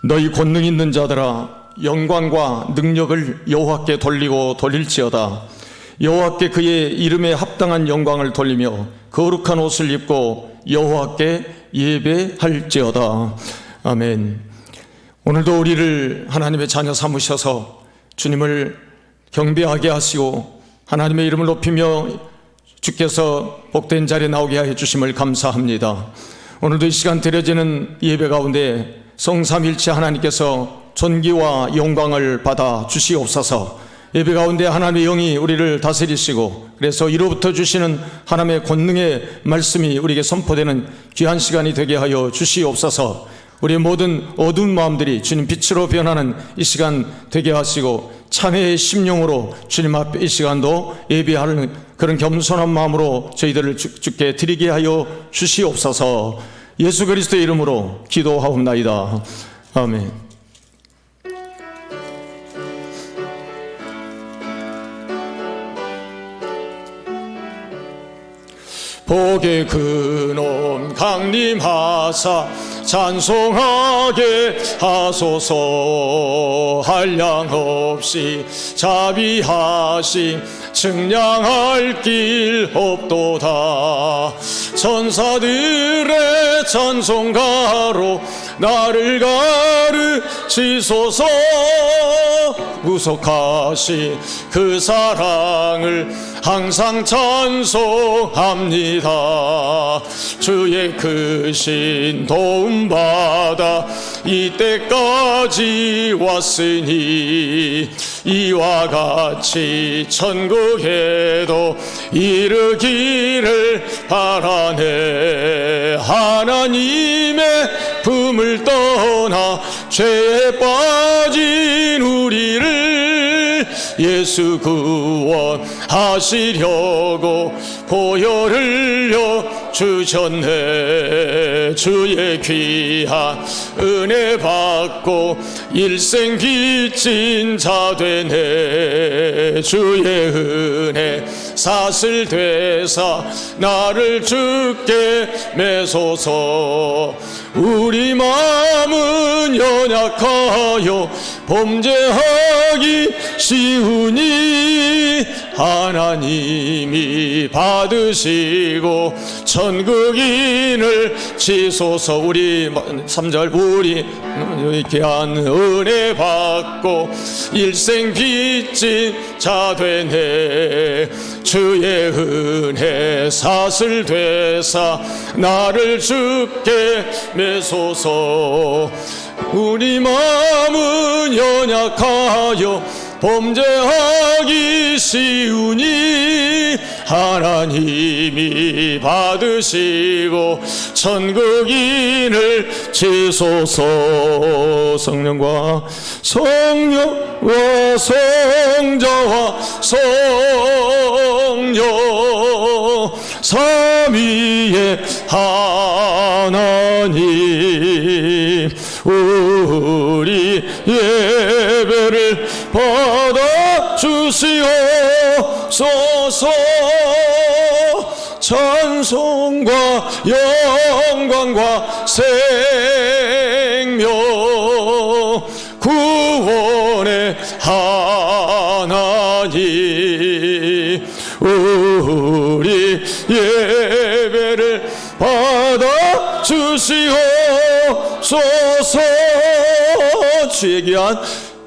너희 권능 있는 자들아, 영광과 능력을 여호와께 돌리고 돌릴지어다. 여호와께 그의 이름에 합당한 영광을 돌리며 거룩한 옷을 입고 여호와께 예배할지어다. 아멘. 오늘도 우리를 하나님의 자녀 삼으셔서 주님을 경배하게 하시고 하나님의 이름을 높이며 주께서 복된 자리에 나오게 하여 주심을 감사합니다. 오늘도 이 시간 드려지는 예배 가운데 성삼일체 하나님께서 존귀와 영광을 받아 주시옵소서. 예배 가운데 하나님의 영이 우리를 다스리시고, 그래서 이로부터 주시는 하나님의 권능의 말씀이 우리에게 선포되는 귀한 시간이 되게 하여 주시옵소서. 우리의 모든 어두운 마음들이 주님 빛으로 변하는 이 시간 되게 하시고, 참회의 심령으로 주님 앞에 이 시간도 예배하는 그런 겸손한 마음으로 저희들을 주께 드리게 하여 주시옵소서. 예수 그리스도의 이름으로 기도하옵나이다. 아멘. 복의 근원 강림하사 찬송하게 하소서. 한량없이 자비하심 측량할 길 없도다. 천사들의 찬송가로 나를 가르치소서. 구속하신 그 사랑을 항상 찬송합니다. 주의 크신 도움받아 이때까지 왔으니 이와 같이 천국에도 이르기를 바라네. 하나님의 품을 떠나 죄에 빠진 우리를 예수 구원하시려고 보혈을 흘려 주셨네. 주의 귀한 은혜 받고 일생 빚진 자 되네. 주의 은혜 사슬 되사 나를 주께 매소서. 우리 마음은 연약하여 범죄하기 쉬우니 하나님이 받으시고 천국인을 치소서. 우리 3절 우리 귀한 은혜 받고 일생 빚진 자 되네. 주의 은혜 사슬 되사 나를 주께 매소서. 우리 마음은 연약하여 범죄하기 쉬우니 하나님이 받으시고 천국인을 치소서. 성령과 성령과 성자와 성령 삼위의 하나님, 우리 예배를 받아 주시옵소서. 찬송과 영광과 생명 구원의 하나님, 우리 예배를 받아 주시옵소서.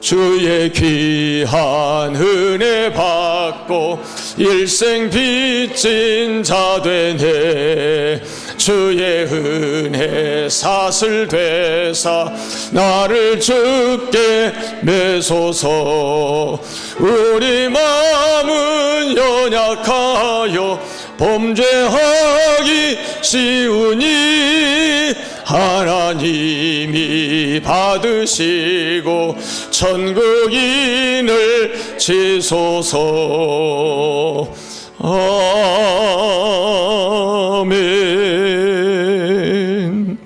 주의 귀한 은혜 받고 일생 빚진 자 되네. 주의 은혜 사슬 되사 나를 주께 매소서. 우리 마음은 연약하여 범죄하기 쉬우니 하나님이 받으시고 천국인을 치소서. 아멘.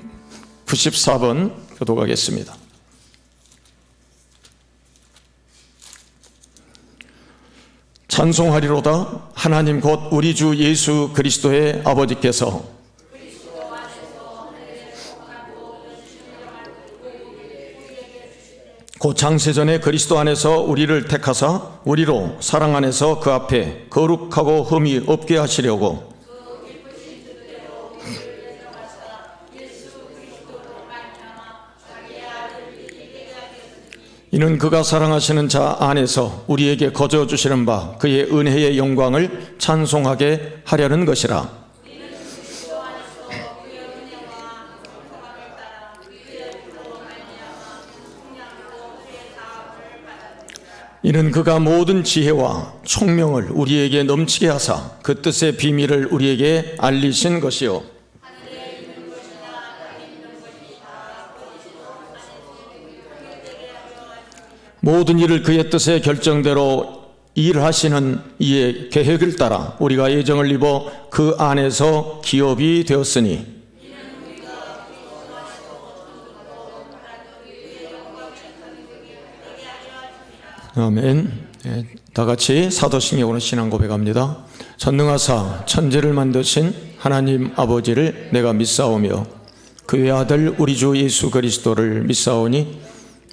94번 교독하겠습니다. 찬송하리로다. 하나님 곧 우리 주 예수 그리스도의 아버지께서 곧 창세전에 그리스도 안에서 우리를 택하사 우리로 사랑 안에서 그 앞에 거룩하고 흠이 없게 하시려고 이는 그가 사랑하시는 자 안에서 우리에게 거저 주시는 바 그의 은혜의 영광을 찬송하게 하려는 것이라. 이는 그가 모든 지혜와 총명을 우리에게 넘치게 하사 그 뜻의 비밀을 우리에게 알리신 것이요 모든 일을 그의 뜻의 결정대로 일하시는 이의 계획을 따라 우리가 예정을 입어 그 안에서 기업이 되었으니 아멘. 다 같이 사도신경으로 신앙 고백합니다. 전능하사 천지를 만드신 하나님 아버지를 내가 믿사오며 그의 아들 우리 주 예수 그리스도를 믿사오니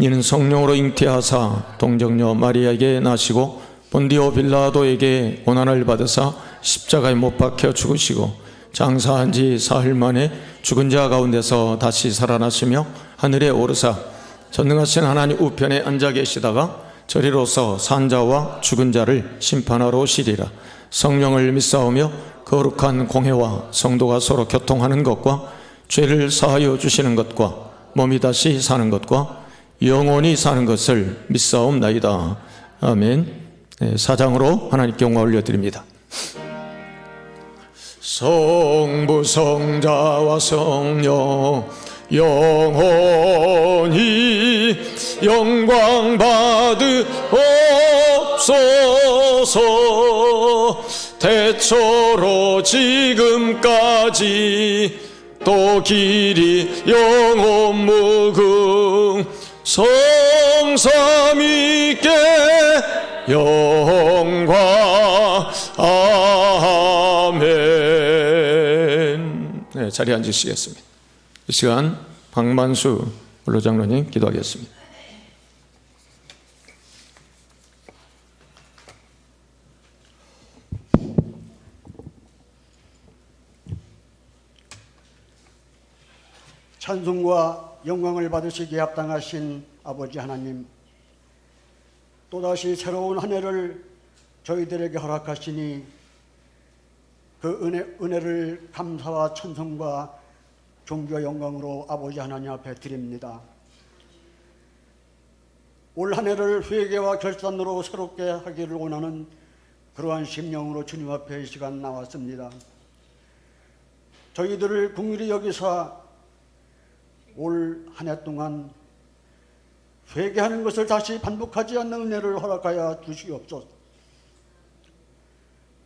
이는 성령으로 잉태하사 동정녀 마리아에게 나시고 본디오 빌라도에게 고난을 받으사 십자가에 못 박혀 죽으시고 장사한 지 사흘 만에 죽은 자 가운데서 다시 살아나시며 하늘에 오르사 전능하신 하나님 우편에 앉아 계시다가 저리로서 산자와 죽은 자를 심판하러 오시리라. 성령을 믿사오며 거룩한 공회와 성도가 서로 교통하는 것과 죄를 사하여 주시는 것과 몸이 다시 사는 것과 영원히 사는 것을 믿사옵나이다. 아멘. 사장으로 하나님께 영광 올려드립니다. 성부 성자와 성령 영원히 영광 받으옵소서. 태초로 지금까지 또 길이 영원 무궁 성삼위께 영광. 아멘. 네, 자리에 앉으시겠습니다. 이 시간 박만수 원로장로님 기도하겠습니다. 찬송과 영광을 받으시기에 합당하신 아버지 하나님, 또다시 새로운 한 해를 저희들에게 허락하시니 그 은혜를 감사와 찬송과 존귀와 영광으로 아버지 하나님 앞에 드립니다. 올 한 해를 회개와 결단으로 새롭게 하기를 원하는 그러한 심령으로 주님 앞에 이 시간 나왔습니다. 저희들을 긍휼히 여기사 올 한 해 동안 회개하는 것을 다시 반복하지 않는 은혜를 허락하여 주시옵소서.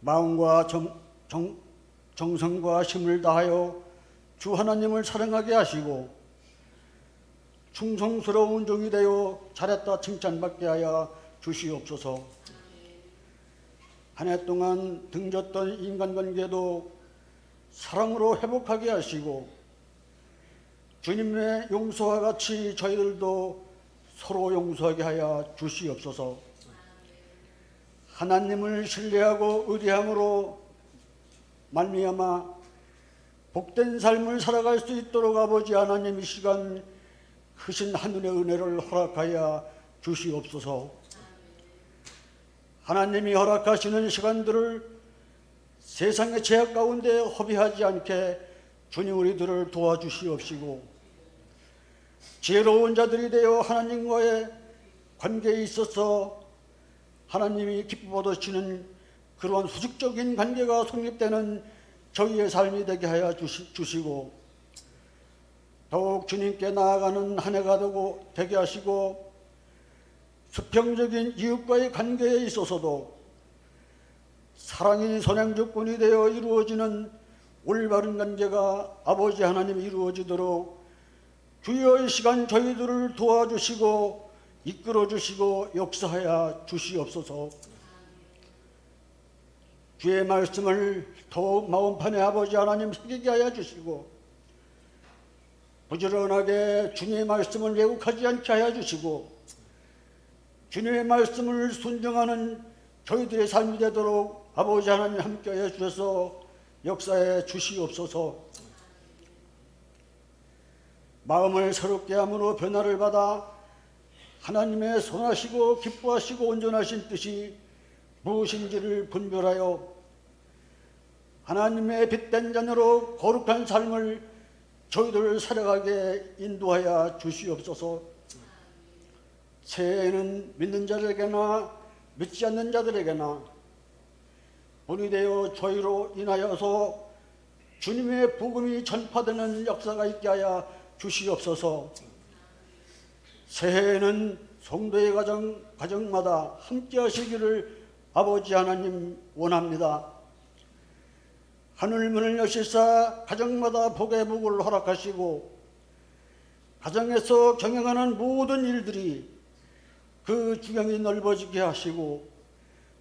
마음과 정성과 힘을 다하여 주 하나님을 사랑하게 하시고 충성스러운 종이 되어 잘했다 칭찬받게 하여 주시옵소서. 한 해 동안 등졌던 인간관계도 사랑으로 회복하게 하시고 주님의 용서와 같이 저희들도 서로 용서하게 하여 주시옵소서. 하나님을 신뢰하고 의뢰함으로 말미암아 복된 삶을 살아갈 수 있도록 아버지 하나님 이 시간 크신 하늘의 은혜를 허락하여 주시옵소서. 하나님이 허락하시는 시간들을 세상의 죄악 가운데 허비하지 않게 주님 우리들을 도와주시옵시고 지혜로운 자들이 되어 하나님과의 관계에 있어서 하나님이 기뻐 받으시는 그러한 수직적인 관계가 성립되는 저희의 삶이 되게 하여 주시고 더욱 주님께 나아가는 한 해가 되게 하시고 수평적인 이웃과의 관계에 있어서도 사랑이 선행조건이 되어 이루어지는 올바른 관계가 아버지 하나님이 이루어지도록 주여 이 시간 저희들을 도와주시고 이끌어주시고 역사하여 주시옵소서. 주의 말씀을 더욱 마음판에 아버지 하나님 새기게 하여 주시고 부지런하게 주님의 말씀을 왜곡하지 않게 하여 주시고 주님의 말씀을 순종하는 저희들의 삶이 되도록 아버지 하나님 함께하여 주셔서 역사해 주시옵소서. 마음을 새롭게 함으로 변화를 받아 하나님의 선하시고 기뻐하시고 온전하신 뜻이 무엇인지를 분별하여 하나님의 빛된 자녀로 거룩한 삶을 저희들 살아가게 인도하여 주시옵소서. 새해에는 믿는 자들에게나 믿지 않는 자들에게나 본이 되어 저희로 인하여서 주님의 복음이 전파되는 역사가 있게 하여 주시옵소서. 새해에는 성도의 가정마다 함께 하시기를 아버지 하나님 원합니다. 하늘문을 여시사 가정마다 복의 복을 허락하시고 가정에서 경영하는 모든 일들이 그 주경이 넓어지게 하시고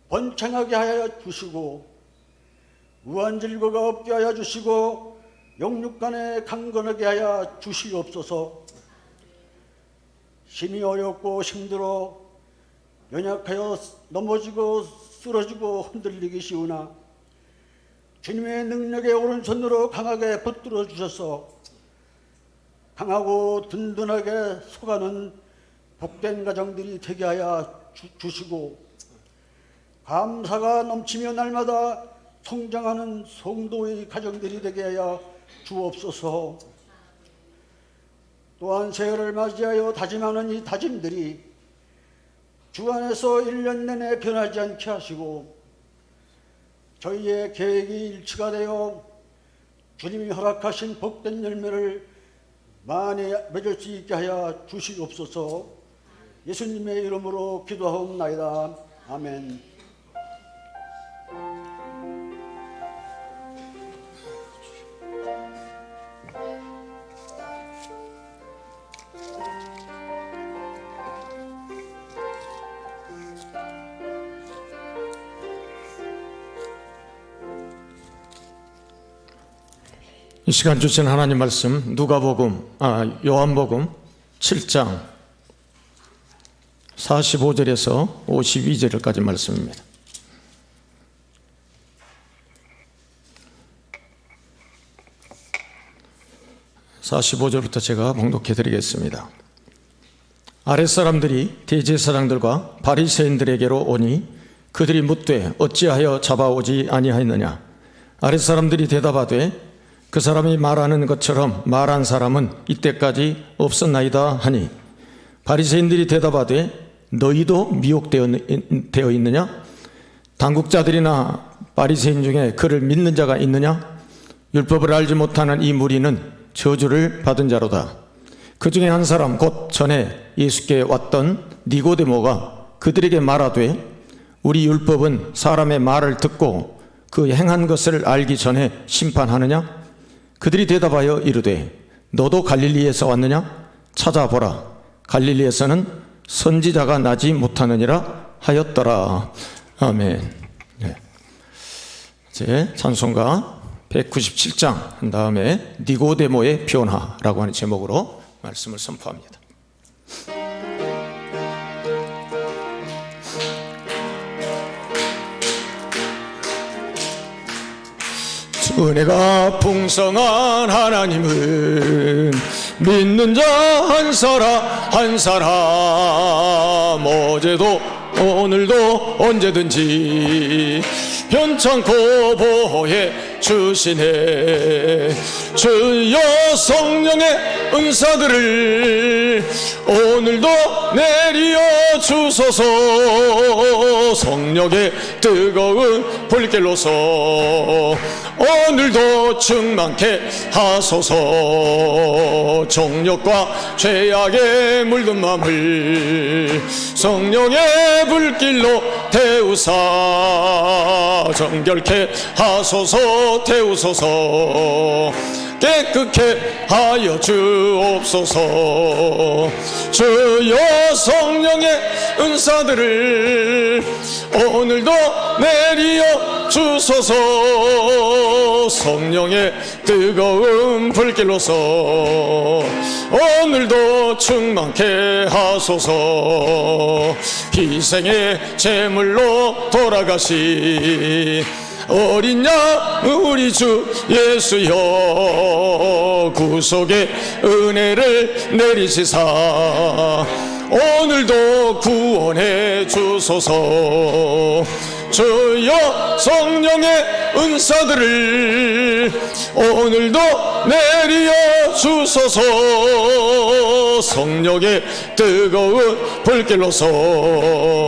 번창하게 하여 주시고 무한질거가 없게 하여 주시고 영육간에 강건하게 하여 주시옵소서. 힘이 어렵고 힘들어 연약하여 넘어지고 쓰러지고 흔들리기 쉬우나 주님의 능력의 오른손으로 강하게 붙들어 주셔서 강하고 든든하게 서가는 복된 가정들이 되게 하여 주시고 감사가 넘치며 날마다 성장하는 성도의 가정들이 되게 하여 주옵소서. 또한 새해를 맞이하여 다짐하는 이 다짐들이 주 안에서 1년 내내 변하지 않게 하시고 저희의 계획이 일치가 되어 주님이 허락하신 복된 열매를 많이 맺을 수 있게 하여 주시옵소서. 예수님의 이름으로 기도하옵나이다. 아멘. 이 시간 주신 하나님 말씀 요한복음 7장 45절에서 52절까지 말씀입니다. (45절부터) 제가 봉독해 드리겠습니다. 아랫사람들이 대제사장들과 바리새인들에게로 오니 그들이 묻되 어찌하여 잡아오지 아니하였느냐. 아랫사람들이 대답하되 그 사람이 말하는 것처럼 말한 사람은 이때까지 없었나이다 하니 바리새인들이 대답하되 너희도 미혹되어 있느냐? 당국자들이나 바리새인 중에 그를 믿는 자가 있느냐? 율법을 알지 못하는 이 무리는 저주를 받은 자로다. 그 중에 한 사람 곧 전에 예수께 왔던 니고데모가 그들에게 말하되 우리 율법은 사람의 말을 듣고 그 행한 것을 알기 전에 심판하느냐? 그들이 대답하여 이르되 너도 갈릴리에서 왔느냐? 찾아보라. 갈릴리에서는 선지자가 나지 못하느니라 하였더라. 아멘. 네. 이제 찬송가 197장 한 다음에 니고데모의 변화라고 하는 제목으로 말씀을 선포합니다. 은혜가 풍성한 하나님은 믿는 자 한 사람 어제도 오늘도 언제든지 변찮고 보호해 주시네. 주여 성령의 은사들을 오늘도 내리어 주소서. 성령의 뜨거운 불길로서 오늘도 충만케 하소서. 정욕과 죄악에 물든 마음을 성령의 불길로 태우사 정결케 하소서. 태우소서. 깨끗게 하여 주옵소서. 주여 성령의 은사들을 오늘도 내리어 주소서. 성령의 뜨거운 불길로서 오늘도 충만케 하소서. 희생의 제물로 돌아가신 어린 양 우리 주 예수여, 구속의 은혜를 내리시사 오늘도 구원해 주소서. 주여 성령의 은사들을 오늘도 내리어 주소서. 성령의 뜨거운 불길로서 오늘도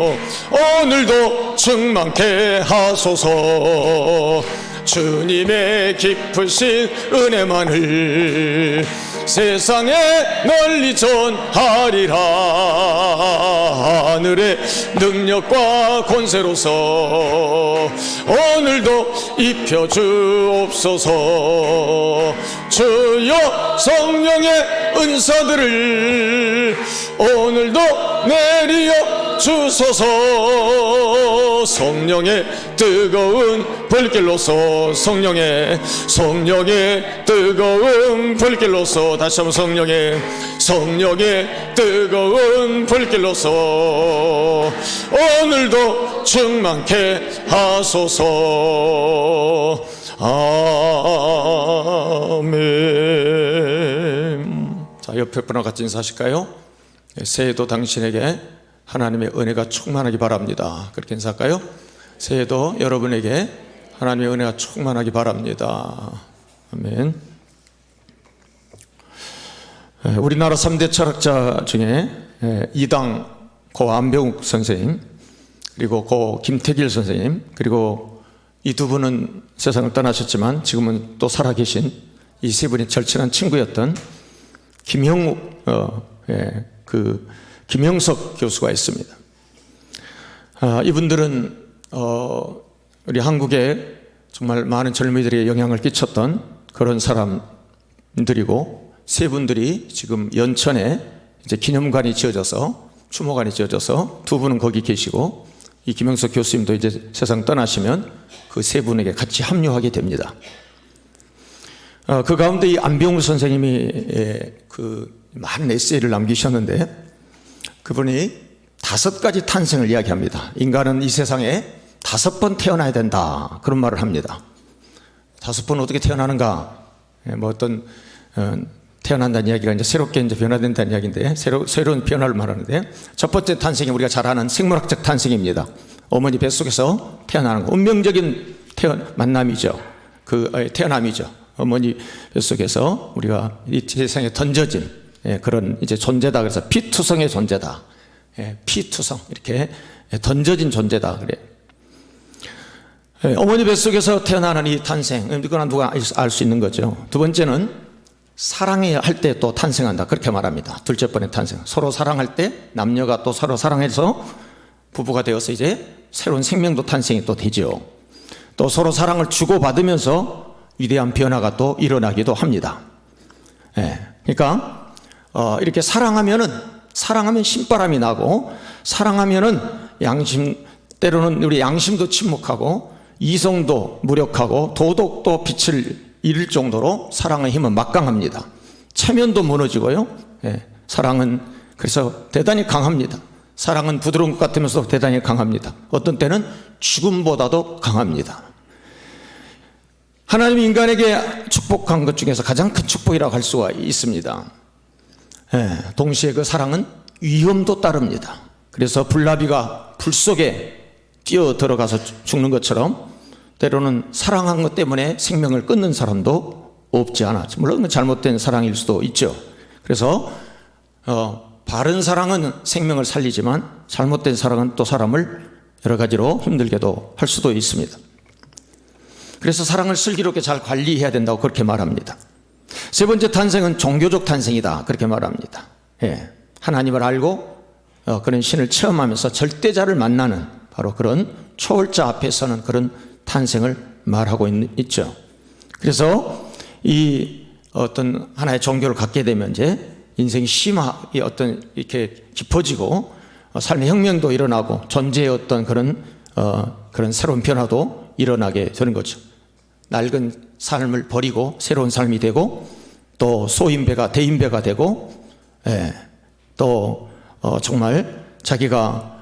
충만케 하소서. 주님의 깊으신 은혜만을 세상에 널리 전하리라. 하늘의 능력과 권세로서 오늘도 입혀 주옵소서. 주여 성령의 은사들을 오늘도 내리어 주소서. 성령의 뜨거운 불길로서 성령의 뜨거운 불길로서 다시 한번 성령의 뜨거운 불길로서 오늘도 충만케 하소서. 아멘. 자, 옆에 분과 같이 인사하실까요? 새해도 당신에게 하나님의 은혜가 충만하기 바랍니다. 그렇게 인사할까요? 새해도 여러분에게 하나님의 은혜가 충만하기 바랍니다. 아멘. 우리나라 3대 철학자 중에 이당 고 안병욱 선생님, 그리고 고 김태길 선생님, 그리고 이 두 분은 세상을 떠나셨지만 지금은 또 살아계신 이 세 분이 절친한 친구였던 김형석 교수가 있습니다. 이분들은 우리 한국에 정말 많은 젊은이들에게 영향을 끼쳤던 그런 사람들이고, 세 분들이 지금 연천에 이제 기념관이 지어져서, 추모관이 지어져서 두 분은 거기 계시고, 이 김형석 교수님도 이제 세상 떠나시면 그 세 분에게 같이 합류하게 됩니다. 그 가운데 이 안병우 선생님이 그 많은 에세이를 남기셨는데, 그분이 5가지 탄생을 이야기합니다. 인간은 이 세상에 5번 태어나야 된다, 그런 말을 합니다. 5번 어떻게 태어나는가? 뭐 어떤 태어난다는 이야기가 이제 새롭게 이제 변화된다는 이야기인데, 새로운 변화를 말하는데, 첫 번째 탄생이 우리가 잘 아는 생물학적 탄생입니다. 어머니 뱃속에서 태어나는 거, 운명적인 만남이죠. 태어남이죠. 어머니 뱃속에서 우리가 이 세상에 던져진 그런 이제 존재다. 그래서 피투성의 존재다. 피투성, 이렇게 던져진 존재다. 그래. 어머니 뱃속에서 태어나는 이 탄생, 이거는 누가 알 수 있는 거죠. 두 번째는 사랑해야 할 때 또 탄생한다, 그렇게 말합니다. 둘째 번의 탄생, 서로 사랑할 때 남녀가 또 서로 사랑해서 부부가 되어서 이제 새로운 생명도 탄생이 또 되죠. 또 서로 사랑을 주고받으면서 위대한 변화가 또 일어나기도 합니다. 그러니까 이렇게 사랑하면 신바람이 나고, 사랑하면은 때로는 우리 양심도 침묵하고, 이성도 무력하고, 도덕도 빛을 잃을 정도로 사랑의 힘은 막강합니다. 체면도 무너지고요. 사랑은 그래서 대단히 강합니다. 사랑은 부드러운 것 같으면서 대단히 강합니다. 어떤 때는 죽음보다도 강합니다. 하나님이 인간에게 축복한 것 중에서 가장 큰 축복이라고 할 수가 있습니다. 동시에 그 사랑은 위험도 따릅니다. 그래서 불나비가 불 속에 뛰어 들어가서 죽는 것처럼 때로는 사랑한 것 때문에 생명을 끊는 사람도 없지 않아. 물론 잘못된 사랑일 수도 있죠. 그래서 바른 사랑은 생명을 살리지만 잘못된 사랑은 또 사람을 여러 가지로 힘들게도 할 수도 있습니다. 그래서 사랑을 슬기롭게 잘 관리해야 된다고 그렇게 말합니다. 세 번째 탄생은 종교적 탄생이다, 그렇게 말합니다. 하나님을 알고 그런 신을 체험하면서 절대자를 만나는 바로 그런 초월자 앞에 서는 그런 탄생을 말하고 있죠. 그래서 이 어떤 하나의 종교를 갖게 되면 이제 인생이 심하게 어떤 이렇게 깊어지고 삶의 혁명도 일어나고 존재의 어떤 그런 새로운 변화도 일어나게 되는 거죠. 낡은 삶을 버리고 새로운 삶이 되고 또 소인배가 대인배가 되고 또 정말 자기가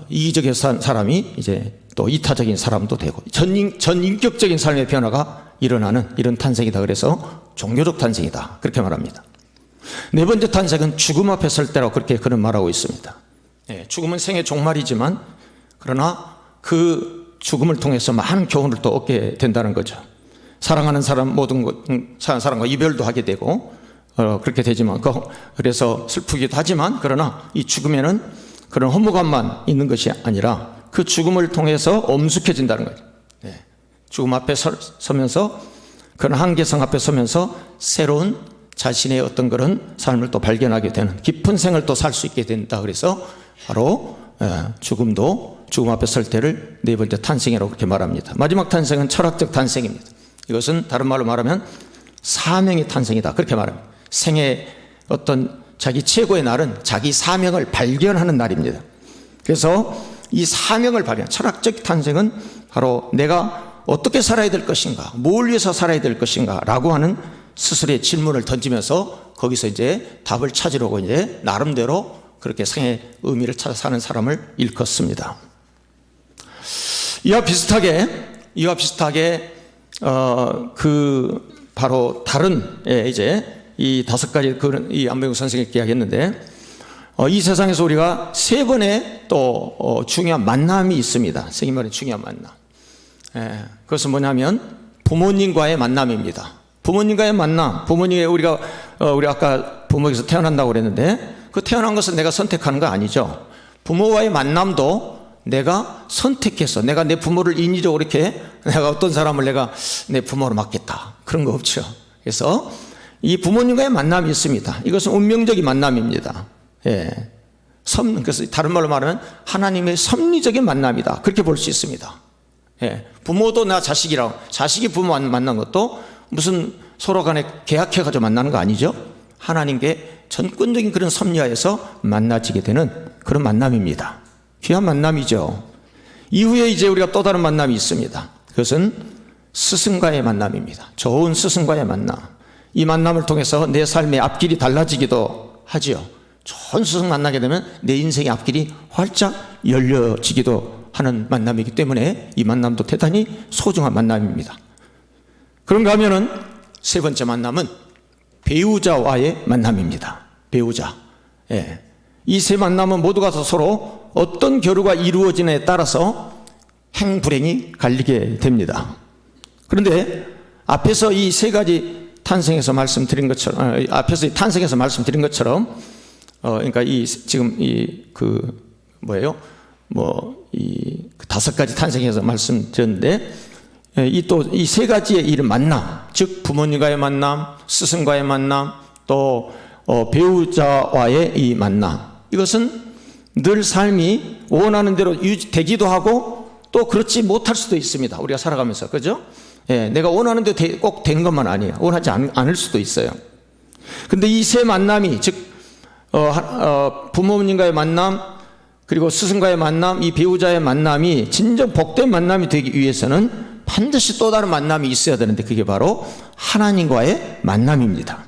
이기적인 사람이 이제 또 이타적인 사람도 되고 전인격적인 삶의 변화가 일어나는 이런 탄생이다. 그래서 종교적 탄생이다. 그렇게 말합니다. 네 번째 탄생은 죽음 앞에 설 때라고 그렇게 그는 말하고 있습니다. 죽음은 생의 종말이지만 그러나 그 죽음을 통해서 많은 교훈을 또 얻게 된다는 거죠. 사랑하는 사람 모든 사람과 이별도 하게 되고 그렇게 되지만 그래서 슬프기도 하지만 그러나 이 죽음에는 그런 허무감만 있는 것이 아니라 그 죽음을 통해서 엄숙해진다는 거죠. 죽음 앞에 서면서 그런 한계성 앞에 서면서 새로운 자신의 어떤 그런 삶을 또 발견하게 되는 깊은 생을 또 살 수 있게 된다. 그래서 바로 죽음도 죽음 앞에 설 때를 네 번째 탄생이라고 그렇게 말합니다. 마지막 탄생은 철학적 탄생입니다. 이것은 다른 말로 말하면 사명의 탄생이다. 그렇게 말합니다. 생의 어떤 자기 최고의 날은 자기 사명을 발견하는 날입니다. 그래서 이 사명을 발견, 철학적 탄생은 바로 내가 어떻게 살아야 될 것인가, 뭘 위해서 살아야 될 것인가 라고 하는 스스로의 질문을 던지면서 거기서 이제 답을 찾으려고 이제 나름대로 그렇게 생의 의미를 찾아 사는 사람을 일컫습니다. 이와 비슷하게 바로 다른 이제 이 5가지 이 안병국 선생님께 이야기했는데 이 세상에서 우리가 3번의 또 중요한 만남이 있습니다. 생긴 말에 중요한 만남. 그것은 뭐냐면 부모님과의 만남입니다. 부모님과의 만남. 우리 아까 부모에게서 태어난다고 그랬는데 그 태어난 것은 내가 선택하는 거 아니죠. 부모와의 만남도 내가 선택해서 내가 내 부모를 인위적으로 이렇게 내가 어떤 사람을 내가 내 부모로 맡겠다. 그런 거 없죠. 그래서 이 부모님과의 만남이 있습니다. 이것은 운명적인 만남입니다. 그래서 다른 말로 말하면 하나님의 섭리적인 만남이다. 그렇게 볼 수 있습니다. 부모도 나 자식이 부모 만난 것도 무슨 서로 간에 계약해가지고 만나는 거 아니죠. 하나님께 전권적인 그런 섭리하에서 만나지게 되는 그런 만남입니다. 귀한 만남이죠. 이후에 이제 우리가 또 다른 만남이 있습니다. 그것은 스승과의 만남입니다. 좋은 스승과의 만남. 이 만남을 통해서 내 삶의 앞길이 달라지기도 하지요. 좋은 스승 만나게 되면 내 인생의 앞길이 활짝 열려지기도 하는 만남이기 때문에 이 만남도 대단히 소중한 만남입니다. 그런가 하면은 세 번째 만남은 배우자와의 만남입니다. 배우자. 이 세 만남은 모두가 서로 어떤 교류가 이루어지느냐에 따라서 행불행이 갈리게 됩니다. 그런데 앞에서 이 3가지 탄생에서 말씀드린 것처럼, 그러니까 지금 이 5가지 탄생에서 말씀드렸는데, 이 3가지의 이런 만남, 즉 부모님과의 만남, 스승과의 만남, 또 배우자와의 이 만남, 이것은 늘 삶이 원하는 대로 유지되기도 하고 또 그렇지 못할 수도 있습니다. 우리가 살아가면서, 그죠? 내가 원하는 대로 꼭 된 것만 아니에요. 원하지 않을 수도 있어요. 근데 이 세 만남이, 즉 부모님과의 만남, 그리고 스승과의 만남, 이 배우자의 만남이 진정 복된 만남이 되기 위해서는 반드시 또 다른 만남이 있어야 되는데, 그게 바로 하나님과의 만남입니다.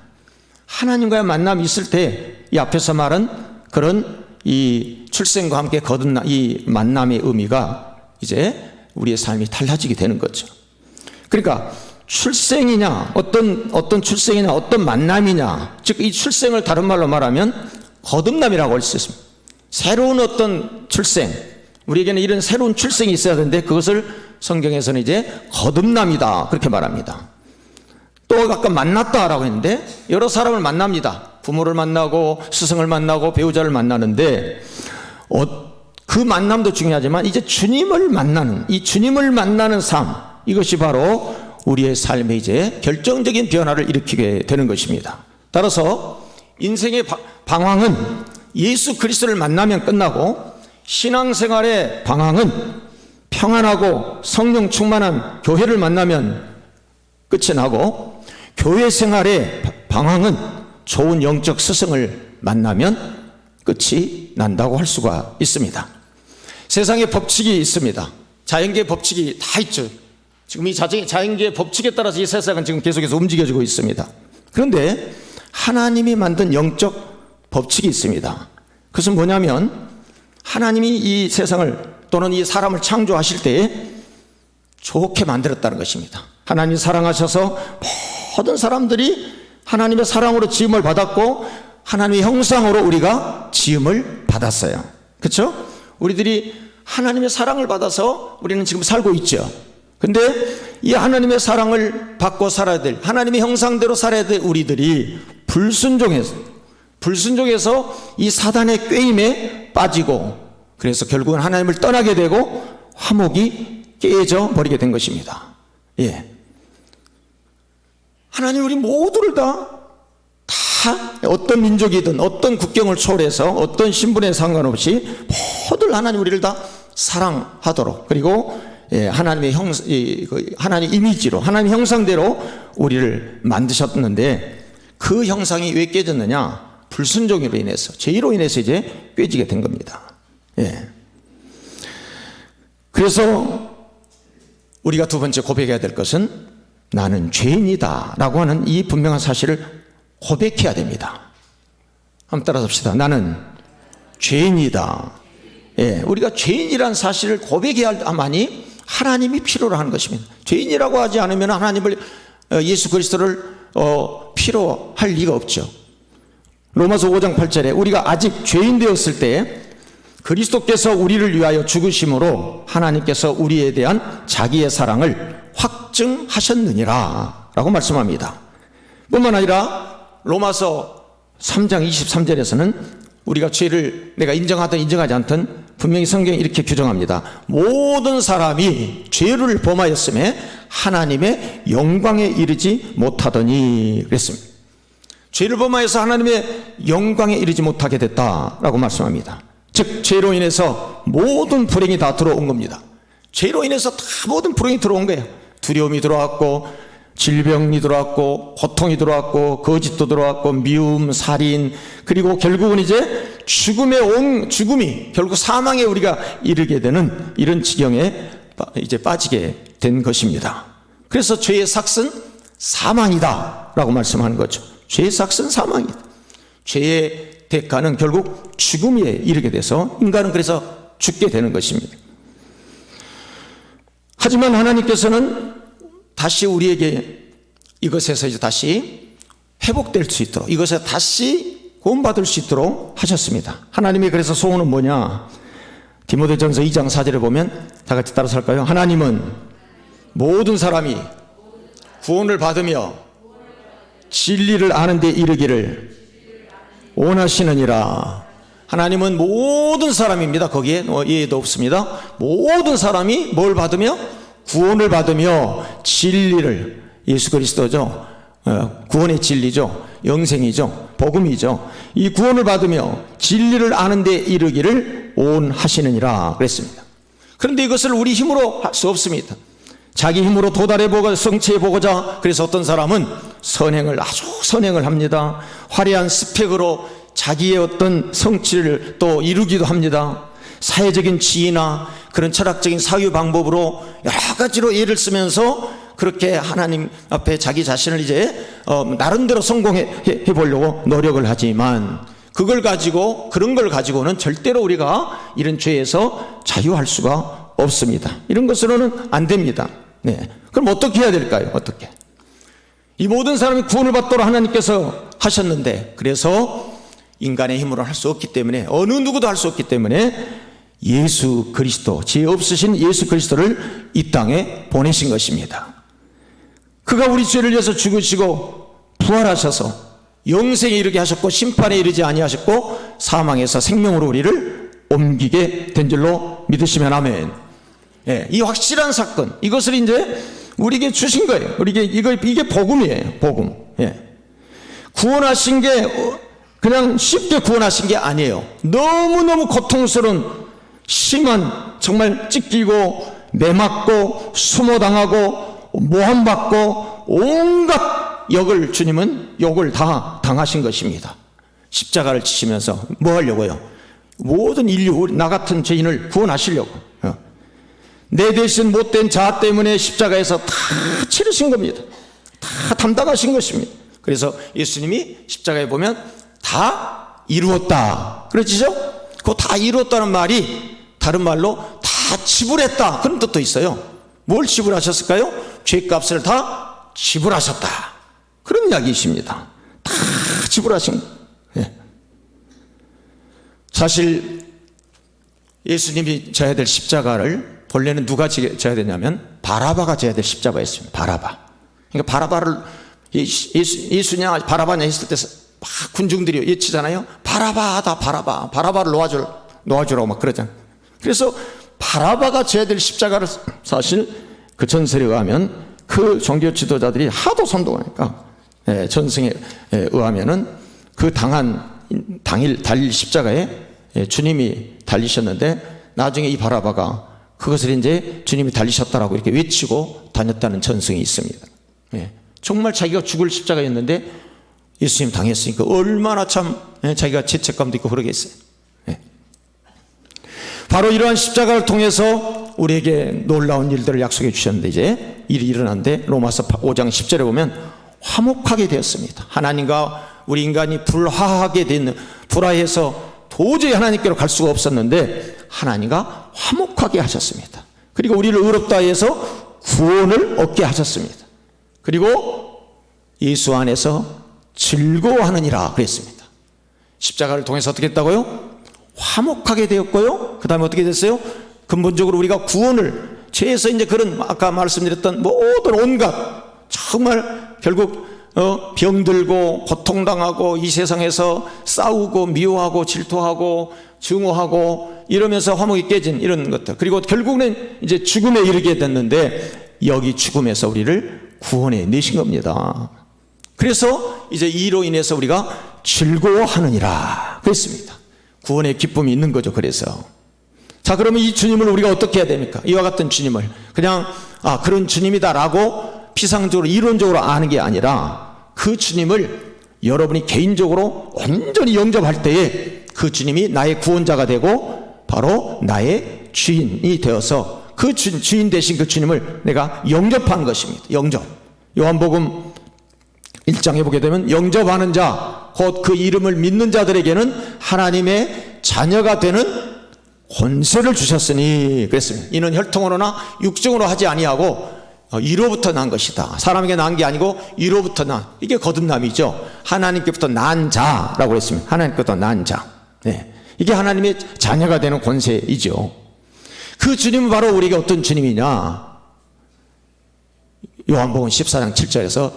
하나님과의 만남이 있을 때 이 앞에서 말한 그런 이 출생과 함께 거듭난 이 만남의 의미가 이제 우리의 삶이 달라지게 되는 거죠. 그러니까 출생이냐, 어떤 출생이냐, 어떤 만남이냐, 즉 이 출생을 다른 말로 말하면 거듭남이라고 할 수 있습니다. 새로운 어떤 출생, 우리에게는 이런 새로운 출생이 있어야 되는데 그것을 성경에서는 이제 거듭남이다 그렇게 말합니다. 또 아까 만났다라고 했는데 여러 사람을 만납니다. 부모를 만나고 스승을 만나고 배우자를 만나는데 그 만남도 중요하지만 이제 주님을 만나는 삶, 이것이 바로 우리의 삶에 이제 결정적인 변화를 일으키게 되는 것입니다. 따라서 인생의 방황은 예수 그리스도를 만나면 끝나고, 신앙생활의 방황은 평안하고 성령 충만한 교회를 만나면 끝이 나고, 교회 생활의 방황은 좋은 영적 스승을 만나면 끝이 난다고 할 수가 있습니다. 세상에 법칙이 있습니다. 자연계의 법칙이 다 있죠. 지금 이 자연계의 법칙에 따라서 이 세상은 지금 계속해서 움직여지고 있습니다. 그런데 하나님이 만든 영적 법칙이 있습니다. 그것은 뭐냐면 하나님이 이 세상을 또는 이 사람을 창조하실 때에 좋게 만들었다는 것입니다. 하나님이 사랑하셔서 모든 사람들이 하나님의 사랑으로 지음을 받았고 하나님의 형상으로 우리가 지음을 받았어요. 그렇죠? 우리들이 하나님의 사랑을 받아서 우리는 지금 살고 있죠. 근데 이 하나님의 사랑을 받고 살아야 될, 하나님의 형상대로 살아야 될 우리들이 불순종해서 이 사단의 꾀임에 빠지고, 그래서 결국은 하나님을 떠나게 되고 화목이 깨져 버리게 된 것입니다. 예. 하나님 우리 모두를 다 어떤 민족이든 어떤 국경을 초월해서 어떤 신분에 상관없이 모두 하나님 우리를 다 사랑하도록, 그리고 하나님의 하나님 이미지로, 하나님 형상대로 우리를 만드셨는데 그 형상이 왜 깨졌느냐? 불순종으로 인해서, 죄로 인해서 이제 깨지게 된 겁니다. 예. 그래서 우리가 두 번째 고백해야 될 것은 나는 죄인이다 라고 하는 이 분명한 사실을 고백해야 됩니다. 한번 따라서 합시다. 나는 죄인이다. 예, 우리가 죄인이라는 사실을 고백해야만이 하나님이 필요로 하는 것입니다. 죄인이라고 하지 않으면 하나님을, 예수 그리스도를 필요로 할 리가 없죠. 로마서 5장 8절에 우리가 아직 죄인 되었을 때 그리스도께서 우리를 위하여 죽으심으로 하나님께서 우리에 대한 자기의 사랑을 확증하셨느니라 라고 말씀합니다. 뿐만 아니라 로마서 3장 23절에서는 우리가 죄를 내가 인정하든 인정하지 않든 분명히 성경이 이렇게 규정합니다. 모든 사람이 죄를 범하였음에 하나님의 영광에 이르지 못하더니 그랬습니다. 죄를 범하여서 하나님의 영광에 이르지 못하게 됐다라고 말씀합니다. 즉 죄로 인해서 모든 불행이 다 들어온 겁니다. 죄로 인해서 다 모든 불행이 들어온 거예요. 두려움이 들어왔고, 질병이 들어왔고, 고통이 들어왔고, 거짓도 들어왔고, 미움, 살인, 그리고 결국은 이제 죽음이 결국 사망에 우리가 이르게 되는 이런 지경에 이제 빠지게 된 것입니다. 그래서 죄의 삭은 사망이다 라고 말씀하는 거죠. 죄의 삭은 사망이다. 죄의 대가는 결국 죽음에 이르게 돼서 인간은 그래서 죽게 되는 것입니다. 하지만 하나님께서는 다시 우리에게 이것에서 이제 다시 회복될 수 있도록, 이것에 다시 구원받을 수 있도록 하셨습니다. 하나님의 그래서 소원은 뭐냐? 디모데전서 2장 4절에 보면 다 같이 따라서 할까요? 하나님은 모든 사람이 구원을 받으며 진리를 아는 데 이르기를 원하시느니라. 하나님은 모든 사람입니다. 거기에 예도 없습니다. 모든 사람이 뭘 받으며? 구원을 받으며 진리를, 예수 그리스도죠. 구원의 진리죠. 영생이죠. 복음이죠. 이 구원을 받으며 진리를 아는 데 이르기를 원하시느니라 그랬습니다. 그런데 이것을 우리 힘으로 할 수 없습니다. 자기 힘으로 도달해보고 성취해보고자, 그래서 어떤 사람은 아주 선행을 합니다. 화려한 스펙으로 자기의 어떤 성취를 또 이루기도 합니다. 사회적인 지위나 그런 철학적인 사유 방법으로 여러 가지로 예를 쓰면서 그렇게 하나님 앞에 자기 자신을 이제 나름대로 성공해 보려고 노력을 하지만 그런 걸 가지고는 절대로 우리가 이런 죄에서 자유할 수가 없습니다. 이런 것으로는 안 됩니다. 네. 그럼 어떻게 해야 될까요? 어떻게? 이 모든 사람이 구원을 받도록 하나님께서 하셨는데, 그래서 인간의 힘으로 할 수 없기 때문에, 어느 누구도 할 수 없기 때문에 예수 그리스도, 죄 없으신 예수 그리스도를 이 땅에 보내신 것입니다. 그가 우리 죄를 위해서 죽으시고 부활하셔서 영생에 이르게 하셨고 심판에 이르지 아니하셨고 사망에서 생명으로 우리를 옮기게 된 줄로 믿으시면 아멘. 예, 이 확실한 사건, 이것을 이제 우리에게 주신 거예요. 이게 복음이에요. 복음. 예. 구원하신 게 그냥 쉽게 구원하신 게 아니에요. 너무너무 고통스러운 심한, 정말 찢기고 매맞고 수모당하고 모함받고 온갖 욕을 다 당하신 것입니다. 십자가를 지시면서 뭐 하려고요? 모든 인류, 나 같은 죄인을 구원하시려고. 내 대신 못된 자 때문에 십자가에서 다 치르신 겁니다. 다 담당하신 것입니다. 그래서 예수님이 십자가에 보면 다 이루었다 그러시죠? 그 다 이루었다는 말이 다른 말로 다 지불했다 그런 뜻도 있어요. 뭘 지불하셨을까요? 죄값을 다 지불하셨다 그런 이야기이십니다. 다 지불하신 거예요. 사실 예수님이 져야 될 십자가를 본래는 누가 져야 되냐면 바라바가 져야 될 십자가였습니다. 바라바. 그러니까 바라바를 예수냐 바라바냐 했을 때 막 군중들이 외치잖아요. 바라바다 바라바. 바라바를 놓아주라고 막 그러잖아요. 그래서 바라바가 져야 될 십자가를 사실 그 전설에 의하면 그 종교 지도자들이 하도 선동하니까 전승에 의하면은 그 당일 달릴 십자가에 주님이 달리셨는데 나중에 이 바라바가 그것을 이제 주님이 달리셨다라고 이렇게 외치고 다녔다는 전승이 있습니다. 정말 자기가 죽을 십자가였는데 예수님 당했으니까 얼마나 참 자기가 죄책감도 있고 그러겠어요. 바로 이러한 십자가를 통해서 우리에게 놀라운 일들을 약속해 주셨는데 이제 일이 일어났는데 로마서 5장 10절에 보면 화목하게 되었습니다. 하나님과 우리 인간이 불화해서 도저히 하나님께로 갈 수가 없었는데 하나님과 화목하게 하셨습니다. 그리고 우리를 의롭다 해서 구원을 얻게 하셨습니다. 그리고 예수 안에서 즐거워하느니라 그랬습니다. 십자가를 통해서 어떻게 했다고요? 화목하게 되었고요. 그 다음에 어떻게 됐어요? 근본적으로 우리가 구원을 죄에서 이제 그런 아까 말씀드렸던 모든 온갖 정말 결국 병들고 고통당하고 이 세상에서 싸우고 미워하고 질투하고 증오하고 이러면서 화목이 깨진 이런 것들, 그리고 결국은 이제 죽음에 이르게 됐는데 여기 죽음에서 우리를 구원해 내신 겁니다. 그래서 이제 이로 인해서 우리가 즐거워하느니라 그랬습니다. 구원의 기쁨이 있는 거죠. 그래서 자, 그러면 이 주님을 우리가 어떻게 해야 됩니까? 이와 같은 주님을 그냥 그런 주님이다라고 피상적으로 이론적으로 아는 게 아니라 그 주님을 여러분이 개인적으로 온전히 영접할 때에 그 주님이 나의 구원자가 되고 바로 나의 주인이 되어서 그 주인 되신 그 주님을 내가 영접하는 것입니다. 영접. 요한복음 1장에 보게 되면 영접하는 자, 곧 그 이름을 믿는 자들에게는 하나님의 자녀가 되는 권세를 주셨으니 그랬습니다. 이는 혈통으로나 육정으로 하지 아니하고 이로부터 난 것이다. 사람에게 난 게 아니고 이로부터 난, 이게 거듭남이죠. 하나님께부터 난 자라고 했습니다. 하나님께부터 난 자. 이게 하나님의 자녀가 되는 권세이죠. 그 주님은 바로 우리에게 어떤 주님이냐? 요한복음 14장 7절에서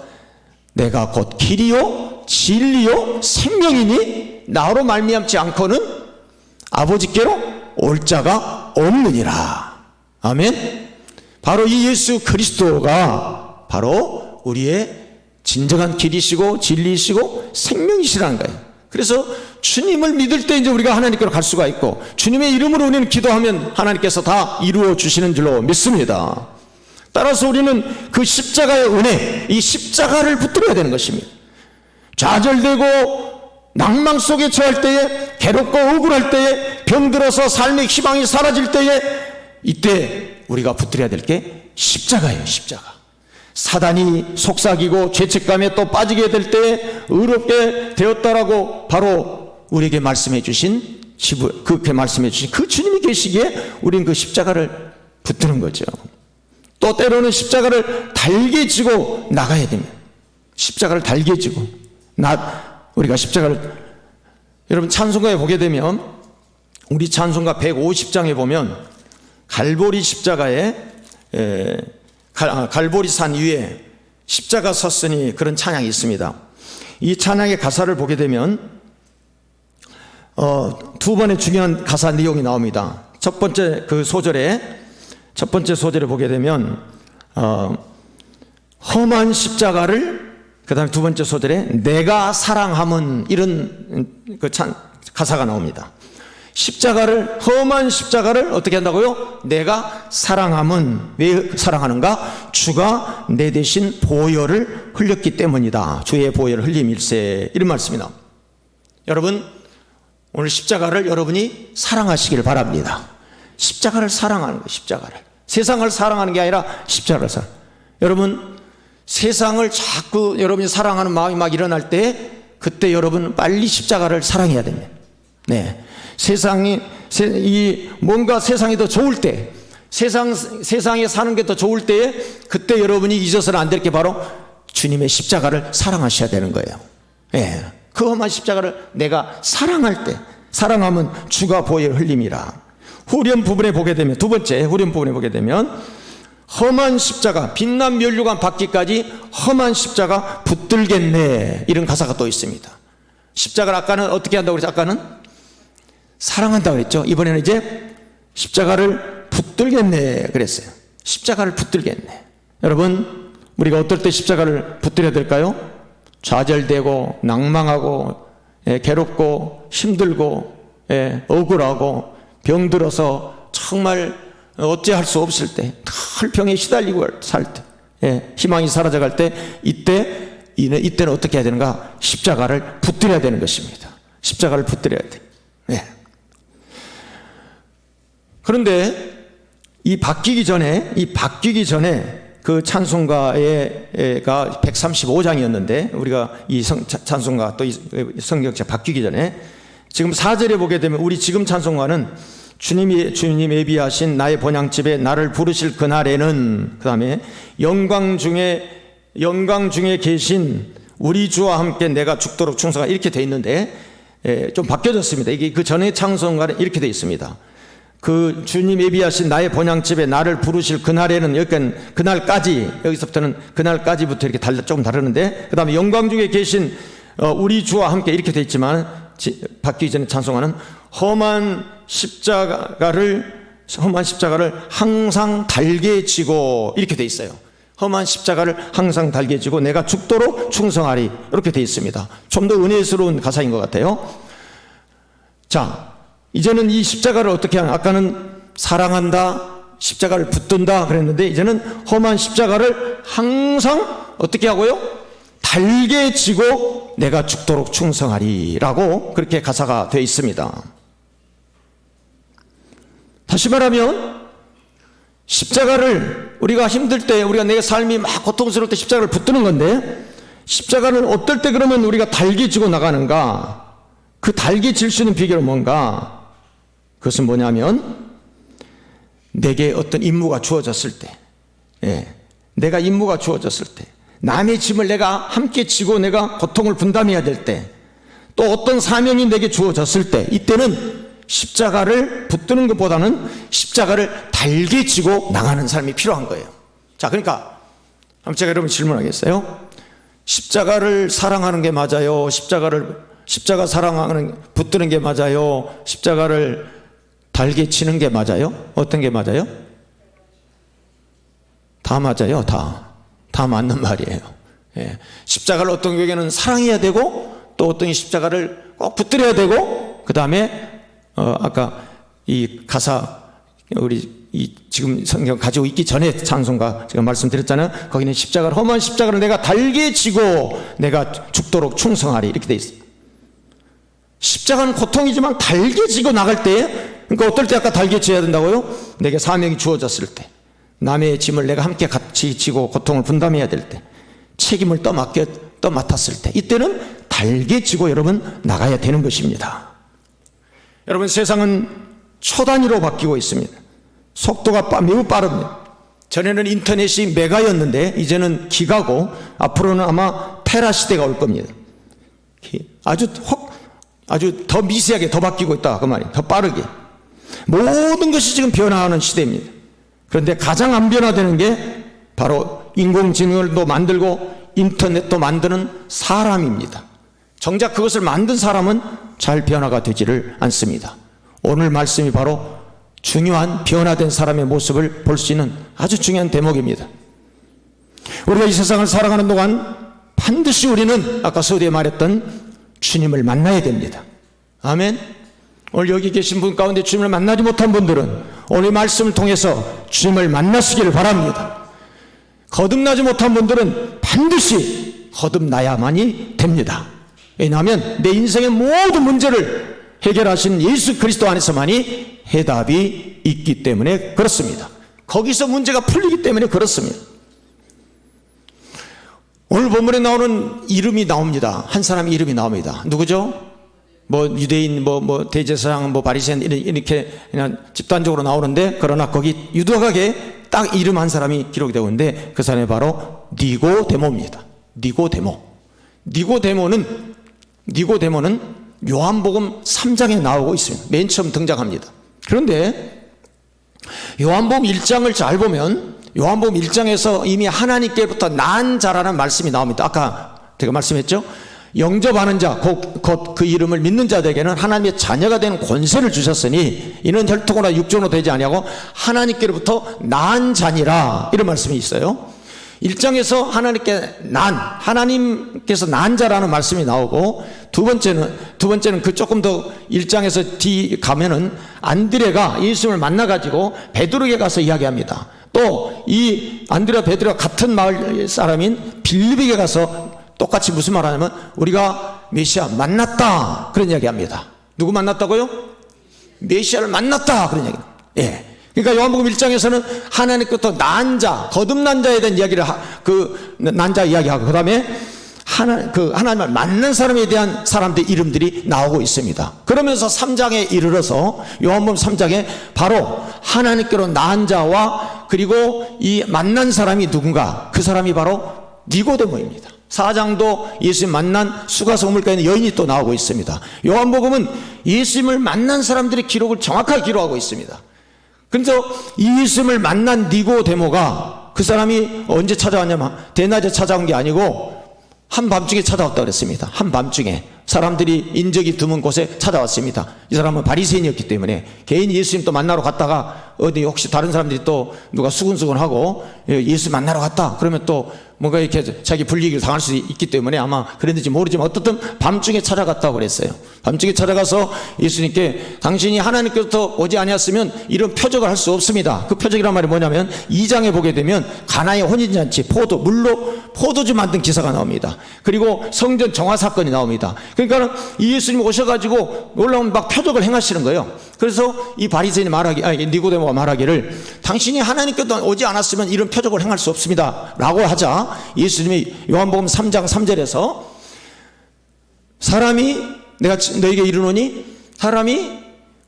내가 곧 길이요 진리요 생명이니 나로 말미암지 않고는 아버지께로 올 자가 없느니라. 아멘. 바로 이 예수 그리스도가 바로 우리의 진정한 길이시고 진리이시고 생명이시라는 거예요. 그래서 주님을 믿을 때 이제 우리가 하나님께로 갈 수가 있고, 주님의 이름으로 우리는 기도하면 하나님께서 다 이루어 주시는 줄로 믿습니다. 따라서 우리는 그 십자가의 은혜, 이 십자가를 붙들어야 되는 것입니다. 좌절되고 낭망 속에 처할 때에, 괴롭고 억울할 때에, 병들어서 삶의 희망이 사라질 때에, 이때 우리가 붙들어야 될 게 십자가예요. 십자가. 사단이 속삭이고 죄책감에 또 빠지게 될 때에 의롭게 되었다라고 바로 우리에게 말씀해 주신, 그렇게 말씀해 주신 그 주님이 계시기에 우리는 그 십자가를 붙드는 거죠. 또 때로는 십자가를 달게 지고 나가야 됩니다. 십자가를 달게 지고 우리가 십자가를, 여러분 찬송가에 보게 되면, 우리 찬송가 150장에 보면 갈보리 십자가에 갈보리 산 위에 십자가 섰으니 그런 찬양이 있습니다. 이 찬양의 가사를 보게 되면 두 번의 중요한 가사 내용이 나옵니다. 첫 번째 소절에 보게 되면 험한 십자가를, 그 다음에 두 번째 소절에 내가 사랑함은, 이런 가사가 나옵니다. 십자가를, 험한 십자가를 어떻게 한다고요? 내가 사랑함은, 왜 사랑하는가? 주가 내 대신 보혈을 흘렸기 때문이다. 주의 보혈을 흘림일세. 이런 말씀이 나옵니다. 여러분, 오늘 십자가를 여러분이 사랑하시길 바랍니다. 십자가를 사랑하는 거예요. 십자가를. 세상을 사랑하는 게 아니라 십자가를 사랑. 여러분, 세상을 자꾸 여러분이 사랑하는 마음이 막 일어날 때, 그때 여러분 빨리 십자가를 사랑해야 됩니다. 네. 뭔가 세상이 더 좋을 때, 세상에 사는 게 더 좋을 때에, 그때 여러분이 잊어서는 안 될 게 바로 주님의 십자가를 사랑하셔야 되는 거예요. 예. 그 험한 십자가를 내가 사랑할 때, 사랑하면 주가 보혈 흘림이라. 후렴 부분에 보게 되면, 두 번째 후렴 부분에 보게 되면, 험한 십자가, 빛난 면류관 받기까지 험한 십자가 붙들겠네, 이런 가사가 또 있습니다. 십자가를 아까는 어떻게 한다고 그랬죠? 아까는 사랑한다고 그랬죠. 이번에는 이제 십자가를 붙들겠네 그랬어요. 십자가를 붙들겠네. 여러분, 우리가 어떨 때 십자가를 붙들어야 될까요? 좌절되고 낭망하고, 괴롭고 힘들고, 억울하고 병들어서 정말 어찌할 수 없을 때, 혈병에 시달리고 살 때, 희망이 사라져갈 때, 이때는 어떻게 해야 되는가? 십자가를 붙들어야 되는 것입니다. 십자가를 붙들어야 돼. 그런데 이 바뀌기 전에 그 찬송가가 135장이었는데, 우리가 이 찬송가 또 이 성경책 바뀌기 전에 지금 4절에 보게 되면, 우리 지금 찬송가는 주님 예비하신 나의 본향집에 나를 부르실 그날에는, 그 다음에 영광 중에 계신 우리 주와 함께 내가 죽도록 충성하, 이렇게 돼 있는데, 좀 바뀌어졌습니다. 이게 그 전에 찬송가는 이렇게 돼 있습니다. 그 주님 예비하신 나의 본향집에 나를 부르실 그날에는, 여기까지 그날까지, 여기서부터는 그날까지부터 이렇게 조금 다르는데, 그 다음에 영광 중에 계신 우리 주와 함께, 이렇게 돼 있지만, 바뀌기 전에 찬송하는 험한 십자가를 항상 달게 지고, 이렇게 돼 있어요. 험한 십자가를 항상 달게 지고 내가 죽도록 충성하리, 이렇게 돼 있습니다. 좀 더 은혜스러운 가사인 것 같아요. 자, 이제는 이 십자가를 어떻게 하냐? 아까는 사랑한다, 십자가를 붙든다 그랬는데, 이제는 험한 십자가를 항상 어떻게 하고요? 달게 지고 내가 죽도록 충성하리라고, 그렇게 가사가 되어 있습니다. 다시 말하면, 십자가를 우리가 힘들 때, 우리가 내 삶이 막 고통스러울 때 십자가를 붙드는 건데, 십자가를 어떨 때 그러면 우리가 달게 지고 나가는가? 그 달게 질 수 있는 비결은 뭔가? 그것은 뭐냐면, 내게 어떤 임무가 주어졌을 때, 내가 임무가 주어졌을 때, 남의 짐을 내가 함께 지고 내가 고통을 분담해야 될 때, 또 어떤 사명이 내게 주어졌을 때, 이때는 십자가를 붙드는 것보다는 십자가를 달게 지고 나가는 삶이 필요한 거예요. 자, 그러니까 한번 제가 여러분 질문하겠어요? 십자가를 사랑하는 게 맞아요? 십자가 사랑하는, 붙드는 게 맞아요? 십자가를 달게 치는 게 맞아요? 어떤 게 맞아요? 다 맞아요. 다 맞는 말이에요. 십자가를 어떤 경우에는 사랑해야 되고, 또 어떤 십자가를 꼭 붙들어야 되고, 그 다음에 아까 이 가사, 우리 지금 성경 가지고 있기 전에 찬송가 제가 말씀드렸잖아요. 거기는 험한 십자가를 내가 달게 지고 내가 죽도록 충성하리, 이렇게 돼 있어요. 십자가는 고통이지만 달게 지고 나갈 때, 그러니까 어떨 때 아까 달게 지어야 된다고요? 내게 사명이 주어졌을 때, 남의 짐을 내가 함께 같이 지고 고통을 분담해야 될 때, 책임을 맡았을 때, 이때는 달게 지고 여러분 나가야 되는 것입니다. 여러분, 세상은 초단위로 바뀌고 있습니다. 속도가 매우 빠릅니다. 전에는 인터넷이 메가였는데 이제는 기가고, 앞으로는 아마 테라 시대가 올 겁니다. 아주 더 미세하게 더 바뀌고 있다, 그 말이에요. 더 빠르게. 모든 것이 지금 변화하는 시대입니다. 그런데 가장 안 변화되는 게 바로 인공지능을 만들고 인터넷도 만드는 사람입니다. 정작 그것을 만든 사람은 잘 변화가 되지를 않습니다. 오늘 말씀이 바로 중요한 변화된 사람의 모습을 볼 수 있는 아주 중요한 대목입니다. 우리가 이 세상을 살아가는 동안 반드시 우리는 아까 서두에 말했던 주님을 만나야 됩니다. 아멘. 오늘 여기 계신 분 가운데 주님을 만나지 못한 분들은 오늘 말씀을 통해서 주님을 만나시기를 바랍니다. 거듭나지 못한 분들은 반드시 거듭나야만이 됩니다. 왜냐하면 내 인생의 모든 문제를 해결하신 예수 그리스도 안에서만이 해답이 있기 때문에 그렇습니다. 거기서 문제가 풀리기 때문에 그렇습니다. 오늘 본문에 나오는 이름이 나옵니다. 한 사람 이름이 나옵니다. 누구죠? 뭐 유대인, 대제사장, 바리새인 이렇게 그냥 집단적으로 나오는데, 그러나 거기 유독하게 딱 이름 한 사람이 기록이 되고 있는데 그 사람이 바로 니고데모입니다. 니고데모는 요한복음 3장에 나오고 있습니다. 맨 처음 등장합니다. 그런데 요한복음 1장을 잘 보면 요한복음 1장에서 이미 하나님께로부터 난 자라는 말씀이 나옵니다. 아까 제가 말씀했죠? 영접하는 자, 곧 그 이름을 믿는 자들에게는 하나님의 자녀가 되는 권세를 주셨으니 이는 혈통으로나 육정으로 되지 아니하고 하나님께로부터 난 자니라, 이런 말씀이 있어요. 1장에서 하나님께서 난 자라는 말씀이 나오고, 두 번째는 그 조금 더 1장에서 뒤 가면은 안드레가 예수님을 만나가지고 베드로에게 가서 이야기합니다. 또 이 안드레와 베드로가 같은 마을 사람인 빌립에게 가서 똑같이 무슨 말 하냐면 우리가 메시아 만났다, 그런 이야기 합니다. 누구 만났다고요? 메시아를 만났다, 그런 이야기. 예. 그러니까 요한복음 1장에서는 하나님께부터 난 자, 거듭난 자에 대한 이야기를 난 자 이야기하고, 그 다음에 하나님을 만난 사람에 대한 사람들 이름들이 나오고 있습니다. 그러면서 3장에 이르러서 요한복음 3장에 바로 하나님께로 난 자와 그리고 이 만난 사람이 누군가, 그 사람이 바로 니고데모입니다. 4장도 예수님 만난 수가성 우물가에 있는 여인이 또 나오고 있습니다. 요한복음은 예수님을 만난 사람들의 기록을 정확하게 기록하고 있습니다. 그래서 이 예수님을 만난 니고데모가, 그 사람이 언제 찾아왔냐면 대낮에 찾아온 게 아니고 한밤중에 찾아왔다고 그랬습니다. 한밤중에 사람들이 인적이 드문 곳에 찾아왔습니다. 이 사람은 바리새인이었기 때문에 개인 예수님 또 만나러 갔다가 어디 혹시 다른 사람들이 또 누가 수근수근하고 예수 만나러 갔다 그러면 또 뭔가 이렇게 자기 불이익을 당할 수 있기 때문에 아마 그랬는지 모르지만 어떻든 밤중에 찾아갔다고 그랬어요. 밤중에 찾아가서 예수님께 당신이 하나님께로부터 오지 아니었으면 이런 표적을 할 수 없습니다. 그 표적이란 말이 뭐냐면 2장에 보게 되면 가나의 혼인잔치, 물로 포도주 만든 기사가 나옵니다. 그리고 성전 정화 사건이 나옵니다. 그러니까 이 예수님 오셔가지고 놀라운 막 표적을 행하시는 거예요. 그래서 이 바리새인이 니고데모가 말하기를 당신이 하나님께로부터 오지 않았으면 이런 표적을 행할 수 없습니다 라고 하자 예수님이 요한복음 3장 3절에서 내가 너에게 이르노니 사람이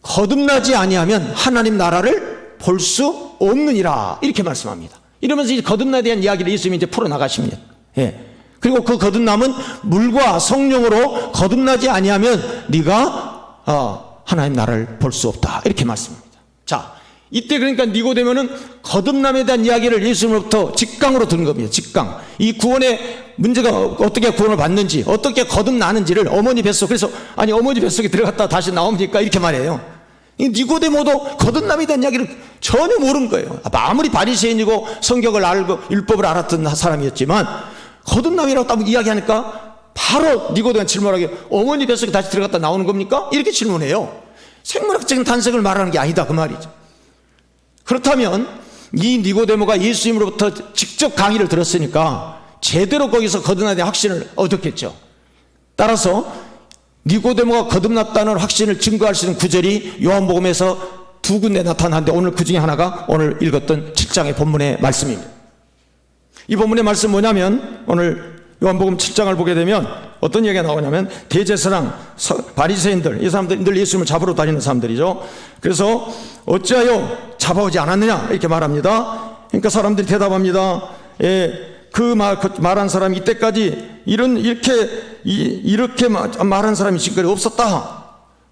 거듭나지 아니하면 하나님 나라를 볼 수 없느니라, 이렇게 말씀합니다. 이러면서 이 거듭나에 대한 이야기를 예수님이 이제 풀어나가십니다. 예. 그리고 그 거듭남은 물과 성령으로 거듭나지 아니하면 네가 하나님 나라를 볼 수 없다, 이렇게 말씀합니다. 자, 이때 그러니까 니고데모는 거듭남에 대한 이야기를 예수님으로부터 직강으로 들은 겁니다. 직강. 이 구원의 문제가 어떻게 구원을 받는지, 어떻게 거듭나는지를 어머니 뱃속, 그래서 아니 어머니 뱃속에 들어갔다 다시 나옵니까, 이렇게 말해요. 이 니고데모도 거듭남에 대한 이야기를 전혀 모르는 거예요. 아무리 바리새인이고 성경을 알고 율법을 알았던 사람이었지만 거듭남이라고 딱 이야기하니까 바로 니고데모가 질문하게, 어머니 뱃속에 다시 들어갔다 나오는 겁니까? 이렇게 질문해요. 생물학적인 탄생을 말하는 게 아니다, 그 말이죠. 그렇다면 이 니고데모가 예수님으로부터 직접 강의를 들었으니까 제대로 거기서 거듭나에 대한 확신을 얻었겠죠. 따라서 니고데모가 거듭났다는 확신을 증거할 수 있는 구절이 요한복음에서 두 군데 나타나는데 오늘 그 중에 하나가 오늘 읽었던 7장의 본문의 말씀입니다. 이 본문의 말씀 뭐냐면 오늘 요한복음 7장을 보게 되면 어떤 얘기가 나오냐면 대제사장, 바리새인들, 이 사람들 늘 예수님을 잡으러 다니는 사람들이죠. 그래서 어찌하여 잡아오지 않았느냐, 이렇게 말합니다. 그러니까 사람들이 대답합니다. 그 말한 사람이 이때까지 이렇게 말한 사람이 지금까지 없었다.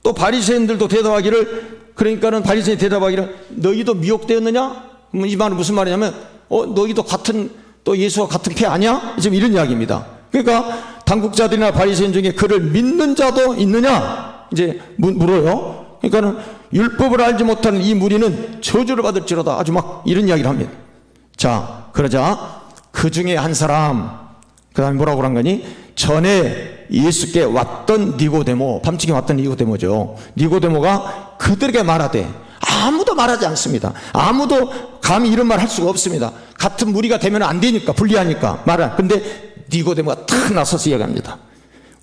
또 바리새인들도 대답하기를, 그러니까는 바리새인이 대답하기를 너희도 미혹되었느냐? 이 말은 무슨 말이냐면 너희도 또 예수와 같은 폐 아니야? 지금 이런 이야기입니다. 그러니까 당국자들이나 바리새인 중에 그를 믿는 자도 있느냐? 이제 물어요. 그러니까는 율법을 알지 못하는 이 무리는 저주를 받을지로다, 아주 막 이런 이야기를 합니다. 자, 그러자 그 중에 한 사람, 그 다음에 뭐라고 그런 거니? 전에 예수께 왔던 니고데모, 밤중에 왔던 니고데모죠. 니고데모가 그들에게 말하되, 아무도 말하지 않습니다. 아무도 감히 이런 말 할 수가 없습니다. 같은 무리가 되면 안 되니까, 불리하니까 말을. 근데 니고데모가 탁 나서서 이야기합니다.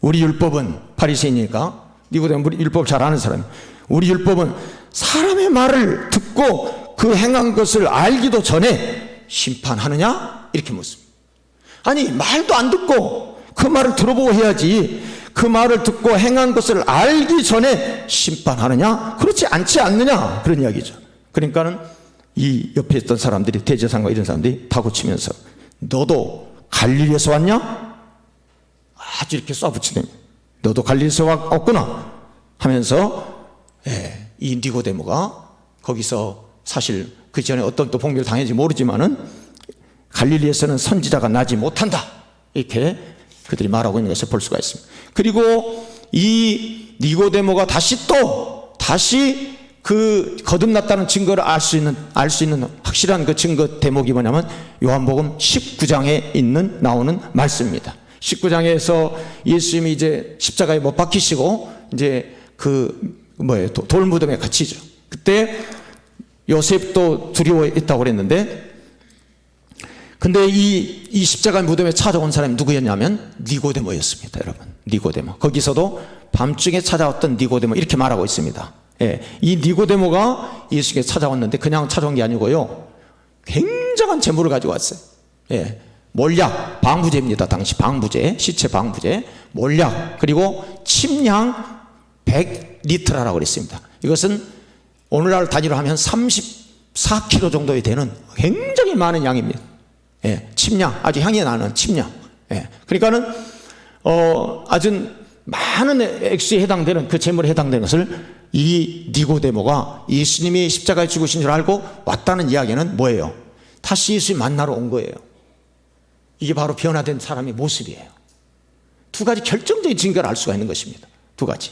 우리 율법은, 바리새인이니까 니고데모 율법 잘 아는 사람, 우리 율법은 사람의 말을 듣고 그 행한 것을 알기도 전에 심판하느냐? 이렇게 묻습니다. 아니, 말도 안 듣고 그 말을 들어보고 해야지, 그 말을 듣고 행한 것을 알기 전에 심판하느냐? 그렇지 않지 않느냐? 그런 이야기죠. 그러니까는 이 옆에 있던 사람들이, 대제사장과 이런 사람들이 파고치면서, 너도 갈릴리에서 왔냐? 아주 이렇게 쏴붙이네. 너도 갈릴리에서 왔구나 하면서, 이 니고데모가 거기서 사실 그 전에 어떤 또 복멸을 당했는지 모르지만은 갈릴리에서는 선지자가 나지 못한다, 이렇게 그들이 말하고 있는 것을 볼 수가 있습니다. 그리고 이 니고데모가 다시 그 거듭났다는 증거를 알 수 있는 확실한 그 증거 대목이 뭐냐면 요한복음 19장에 나오는 말씀입니다. 19장에서 예수님이 이제 십자가에 못 박히시고 이제 돌무덤에 갇히죠. 그때 요셉도 두려워했다고 그랬는데, 근데 이 십자가 무덤에 찾아온 사람이 누구였냐면 니고데모였습니다. 여러분, 니고데모. 거기서도 밤중에 찾아왔던 니고데모, 이렇게 말하고 있습니다. 이 니고데모가 예수께 찾아왔는데 그냥 찾아온 게 아니고요, 굉장한 재물을 가지고 왔어요. 몰약, 방부제입니다. 당시 방부제, 시체 방부제, 몰약, 그리고 침량 100리터라고 그랬습니다. 이것은 오늘날 단위로 하면 34kg 정도에 되는 굉장히 많은 양입니다. 침량, 아주 향이 나는 침량. 그러니까는 아주 많은 액수에 해당되는, 그 재물에 해당되는 것을 이 니고데모가 예수님이 십자가에 죽으신 줄 알고 왔다는 이야기는 뭐예요? 다시 예수님 만나러 온 거예요. 이게 바로 변화된 사람의 모습이에요. 두 가지 결정적인 증거를 알 수가 있는 것입니다. 두 가지.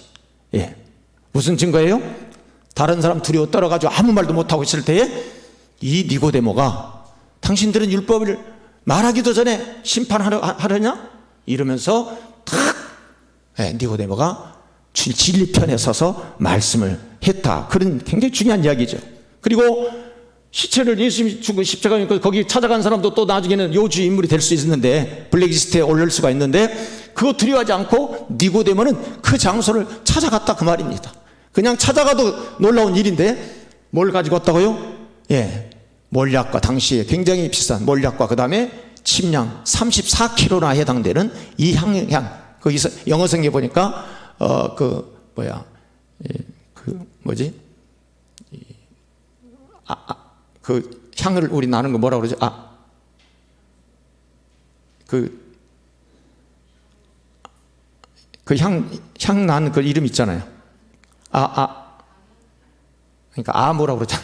무슨 증거예요? 다른 사람 두려워 떨어가지고 아무 말도 못하고 있을 때에 이 니고데모가 당신들은 율법을 말하기도 전에 심판하려냐? 이러면서 탁 니고데모가 진리편에 서서 말씀을 했다. 그런 굉장히 중요한 이야기죠. 그리고 시체를, 예수님이 죽은 십자가에 거기 찾아간 사람도 또 나중에는 요주 인물이 될 수 있는데, 블랙리스트에 올릴 수가 있는데, 그거 두려워하지 않고 니고데모는 그 장소를 찾아갔다, 그 말입니다. 그냥 찾아가도 놀라운 일인데 뭘 가지고 왔다고요? 몰약과, 당시에 굉장히 비싼 몰약과 그 다음에 침량 34kg나 해당되는 이 향. 거기서 영어 성경에 보니까 그 향을 우리 나는 거 뭐라고 그러죠? 향 나는 그 이름 있잖아요. 그러니까 뭐라고 그러죠?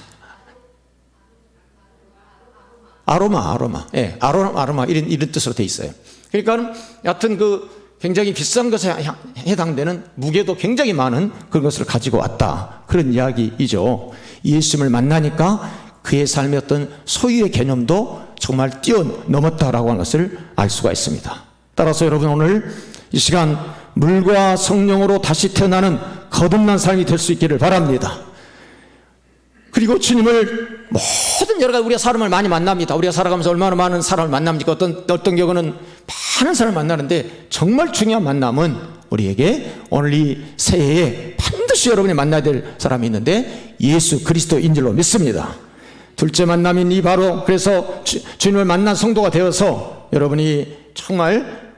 아로마. 아로마 이런 뜻으로 돼 있어요. 그러니까 여하튼 굉장히 비싼 것에 해당되는 무게도 굉장히 많은 그런 것을 가지고 왔다, 그런 이야기이죠. 예수님을 만나니까 그의 삶의 어떤 소유의 개념도 정말 뛰어넘었다라고 하는 것을 알 수가 있습니다. 따라서 여러분, 오늘 이 시간 물과 성령으로 다시 태어나는 거듭난 삶이 될 수 있기를 바랍니다. 그리고 주님을 모든 여러 가지 우리가 사람을 많이 만납니다. 우리가 살아가면서 얼마나 많은 사람을 만납니까? 어떤 경우는 많은 사람을 만나는데 정말 중요한 만남은 우리에게 오늘 이 새해에 반드시 여러분이 만나야 될 사람이 있는데 예수 그리스도인 줄로 믿습니다. 둘째 만남인 바로 그래서 주님을 만난 성도가 되어서 여러분이 정말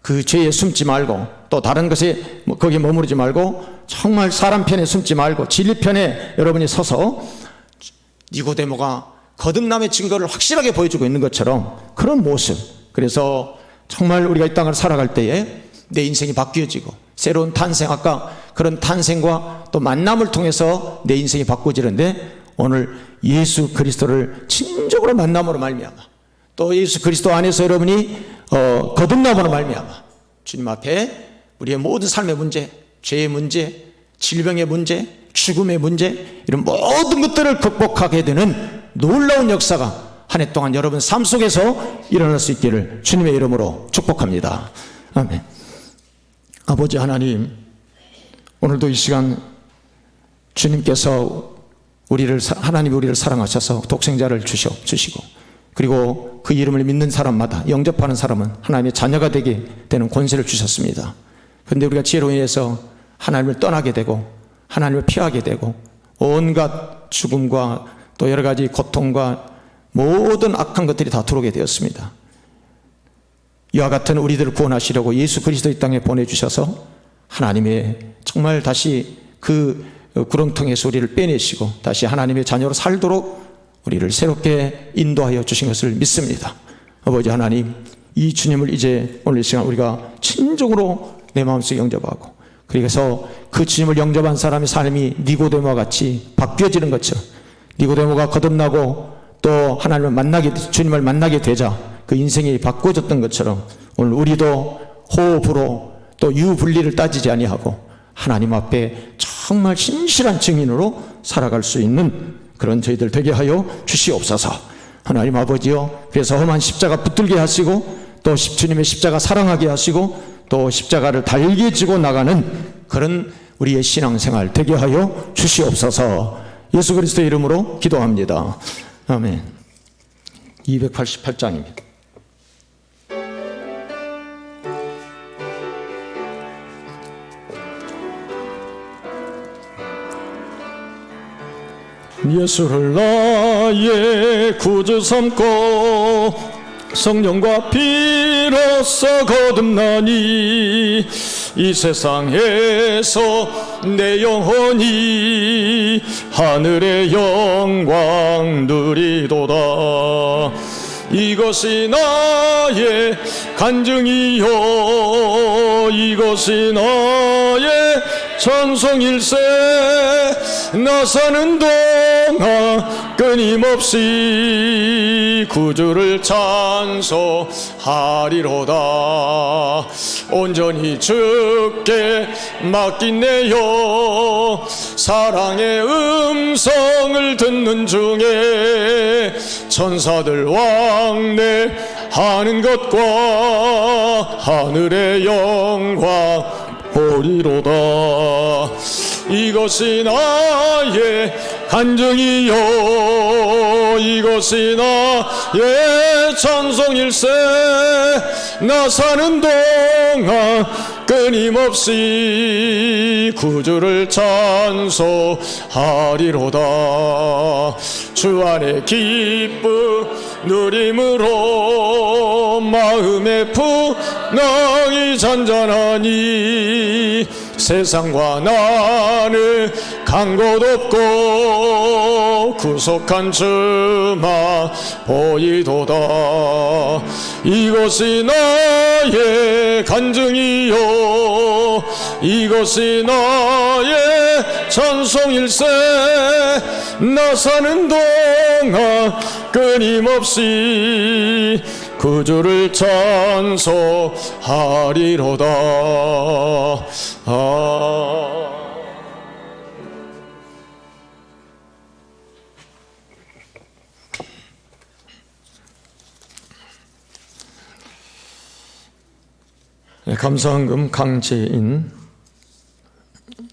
그 죄에 숨지 말고 또 다른 것에 거기에 머무르지 말고 정말 사람 편에 숨지 말고 진리 편에 여러분이 서서 니고데모가 거듭남의 증거를 확실하게 보여주고 있는 것처럼 그런 모습, 그래서 정말 우리가 이 땅을 살아갈 때에 내 인생이 바뀌어지고 새로운 탄생, 아까 그런 탄생과 또 만남을 통해서 내 인생이 바꿔지는데 오늘 예수 그리스도를 진정으로 만남으로 말미암아 또 예수 그리스도 안에서 여러분이 거듭남으로 말미암아 주님 앞에 우리의 모든 삶의 문제, 죄의 문제, 질병의 문제, 죽음의 문제, 이런 모든 것들을 극복하게 되는 놀라운 역사가 한 해 동안 여러분 삶 속에서 일어날 수 있기를 주님의 이름으로 축복합니다. 아멘. 아버지 하나님, 오늘도 이 시간 주님께서 하나님이 우리를 사랑하셔서 독생자를 주시고, 그리고 그 이름을 믿는 사람마다, 영접하는 사람은 하나님의 자녀가 되게 되는 권세를 주셨습니다. 그런데 우리가 죄로 인해서 하나님을 떠나게 되고 하나님을 피하게 되고 온갖 죽음과 또 여러 가지 고통과 모든 악한 것들이 다 들어오게 되었습니다. 이와 같은 우리들을 구원하시려고 예수 그리스도 이 땅에 보내주셔서 하나님의 정말 다시 그 구렁텅이에서 우리를 빼내시고 다시 하나님의 자녀로 살도록 우리를 새롭게 인도하여 주신 것을 믿습니다. 아버지 하나님, 이 주님을 이제 오늘 이 시간 우리가 진정으로 내 마음속에 영접하고, 그래서 그 주님을 영접한 사람의 삶이 니고데모와 같이 바뀌어지는 것처럼, 니고데모가 거듭나고 또 주님을 만나게 되자 그 인생이 바꿔졌던 것처럼 오늘 우리도 호흡으로 또 유분리를 따지지 아니하고 하나님 앞에 정말 신실한 증인으로 살아갈 수 있는 그런 저희들 되게 하여 주시옵소서. 하나님 아버지요, 그래서 험한 십자가 붙들게 하시고 또 주님의 십자가 사랑하게 하시고 또 십자가를 달게 지고 나가는 그런 우리의 신앙생활 되게 하여 주시옵소서. 예수 그리스도의 이름으로 기도합니다. 아멘. 288장입니다. 예수를 나의 구주 삼고 성령과 피로써 거듭나니 이 세상에서 내 영혼이 하늘의 영광 누리도다. 이것이 나의 간증이요, 이것이 나의 전송일세. 나 사는 동안 끊임없이 구주를 찬송하리로다. 온전히 주께 맡긴 내 영, 사랑의 음성을 듣는 중에 천사들 왕래하는 것과 하늘의 영광 보리로다. 이것이 나의 간증이요, 이것이 나의 찬송일세. 나 사는 동안 끊임없이 구주를 찬송하리로다. 주 안에 기쁨 누림으로 마음의 풍랑이 잔잔하니 세상과 나는 간 곳 없고 구속한 주만 보이도다. 이것이 나의 간증이요, 이것이 나의 찬송일세. 나 사는 동안 끊임없이 구주를 찬송하리로다. 감사헌금 강재인,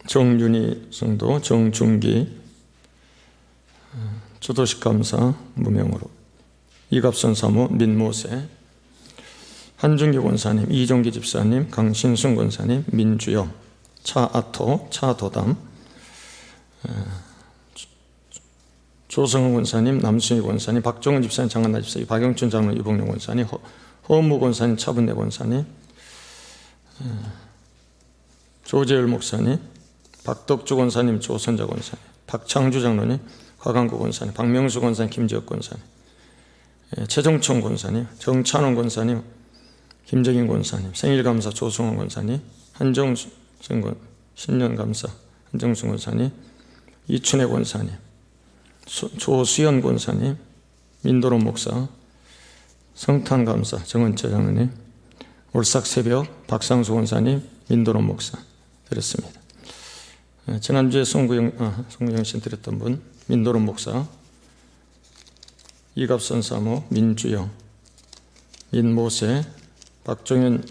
정윤희 성도, 정중기, 주도식 감사 무명으로, 이갑선 사모, 민모세, 한중기 권사님, 이종기 집사님, 강신순 권사님, 민주영, 차아토, 차도담, 조성은 권사님, 남순희 권사님, 박종은 집사님, 장한나 집사님, 박영춘 장로님, 유봉룡 권사님, 허무 권사님, 차분내 권사님, 조재열 목사님, 박덕주 권사님, 조선자 권사님, 박창주 장로님, 과강구 권사님, 박명수 권사님, 김지혁 권사님, 최정총 권사님, 정찬원 권사님, 김정인 권사님, 생일감사 조승원 권사님, 한정순 신년감사 한정순 권사님, 이춘혜 권사님, 조수연 권사님, 민도론 목사, 성탄감사 정은채 장로님, 올삭새벽 박상수 권사님, 민도론 목사 드렸습니다. 지난주에 송구영신 드렸던 분, 민도론 목사, 이갑선 사모, 민주영, 민모세, 박종현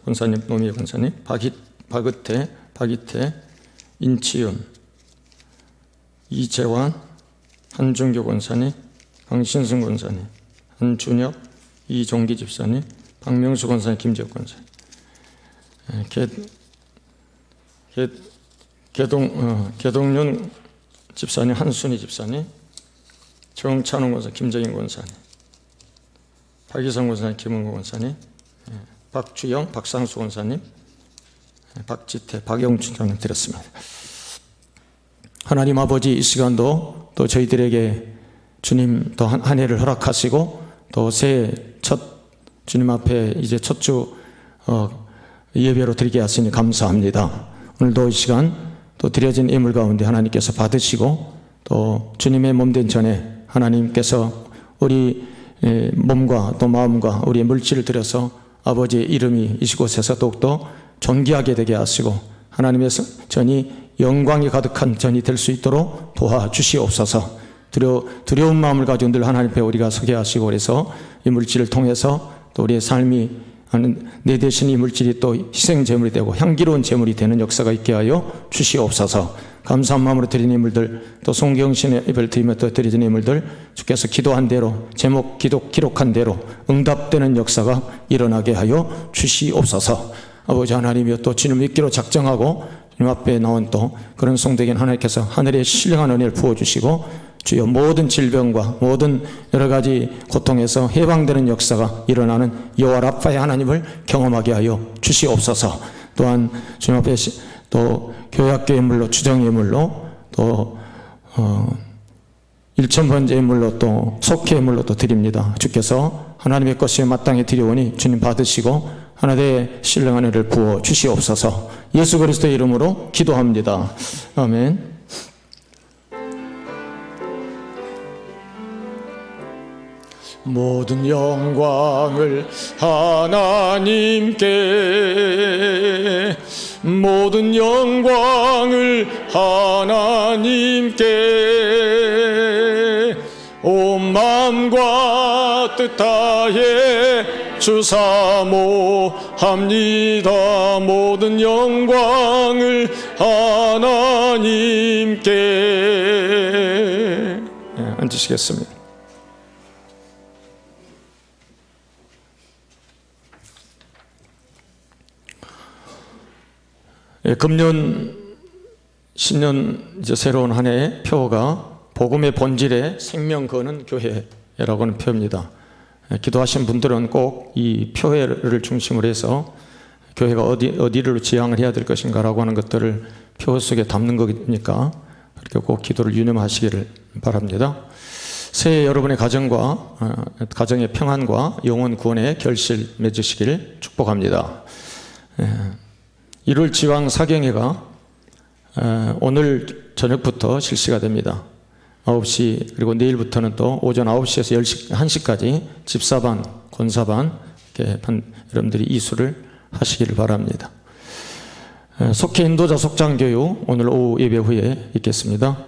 권사님, 노미애 권사님, 박희태 박이태, 인치윤, 이재환, 한준교 권사님, 강신승 권사님, 한준혁, 이종기 집사님, 박명수 권사님, 김재욱 권사님, 개동윤 집사님, 한순희 집사님, 정찬웅 권사님, 김정인 권사님, 박희성 권사님, 김은구 권사님, 박주영, 박상수 권사님, 박지태, 박영춘 장님 드렸습니다. 하나님 아버지, 이 시간도 또 저희들에게 주님 또 한 해를 허락하시고 또 새해 첫 주님 앞에 이제 첫 주 예배로 드리게 하시니 감사합니다. 오늘도 이 시간 또 드려진 예물 가운데 하나님께서 받으시고 또 주님의 몸된 전에 하나님께서 우리 몸과 또 마음과 우리의 물질을 들여서 아버지의 이름이 이곳에서 더욱더 존귀하게 되게 하시고 하나님의 전이 영광이 가득한 전이 될 수 있도록 도와주시옵소서. 두려운 마음을 가지고 늘 하나님 앞에 우리가 서게 하시고 그래서 이 물질을 통해서 또 우리의 삶이 내 대신 이 물질이 또 희생 제물이 되고 향기로운 제물이 되는 역사가 있게 하여 주시옵소서. 감사한 마음으로 드린 예물들 또 송경신의 예배를 드리며 또 드리는 예물들 주께서 기도한 대로 제목 기록한 대로 응답되는 역사가 일어나게 하여 주시옵소서. 아버지 하나님이여 또 주님 믿기로 작정하고 주님 앞에 나온 또 그런 성도에게 하나님께서 하늘의 신령한 은혜를 부어주시고 주여 모든 질병과 모든 여러 가지 고통에서 해방되는 역사가 일어나는 여호와 라파의 하나님을 경험하게 하여 주시옵소서. 또한 주님 앞에 또 교회학교 예물로 주정 예물로 또 1,000번째 예물로 또 속회 예물로 또 드립니다. 주께서 하나님의 것이 마땅히 드려오니 주님 받으시고 하나님의 신령한 은혜를 부어 주시옵소서. 예수 그리스도의 이름으로 기도합니다. 아멘. 모든 영광을 하나님께, 모든 영광을 하나님께 온 마음과 뜻 다해 주사모합니다. 모든 영광을 하나님께. 앉으시겠습니다. 금년 신년 이제 새로운 한 해의 표어가 복음의 본질에 생명 거는 교회라고 하는 표입니다. 기도하신 분들은 꼭 이 표회를 중심으로 해서 교회가 어디를 지향을 해야 될 것인가라고 하는 것들을 표 속에 담는 거니까 그렇게 꼭 기도를 유념하시기를 바랍니다. 새해 여러분의 가정의 평안과 영혼 구원의 결실 맺으시기를 축복합니다. 1월 지왕 사경회가 오늘 저녁부터 실시가 됩니다. 9시 그리고 내일부터는 또 오전 9시에서 10시, 1시까지 집사반, 권사반 이렇게 여러분들이 이수를 하시기를 바랍니다. 속회 인도자 속장교육 오늘 오후 예배 후에 있겠습니다.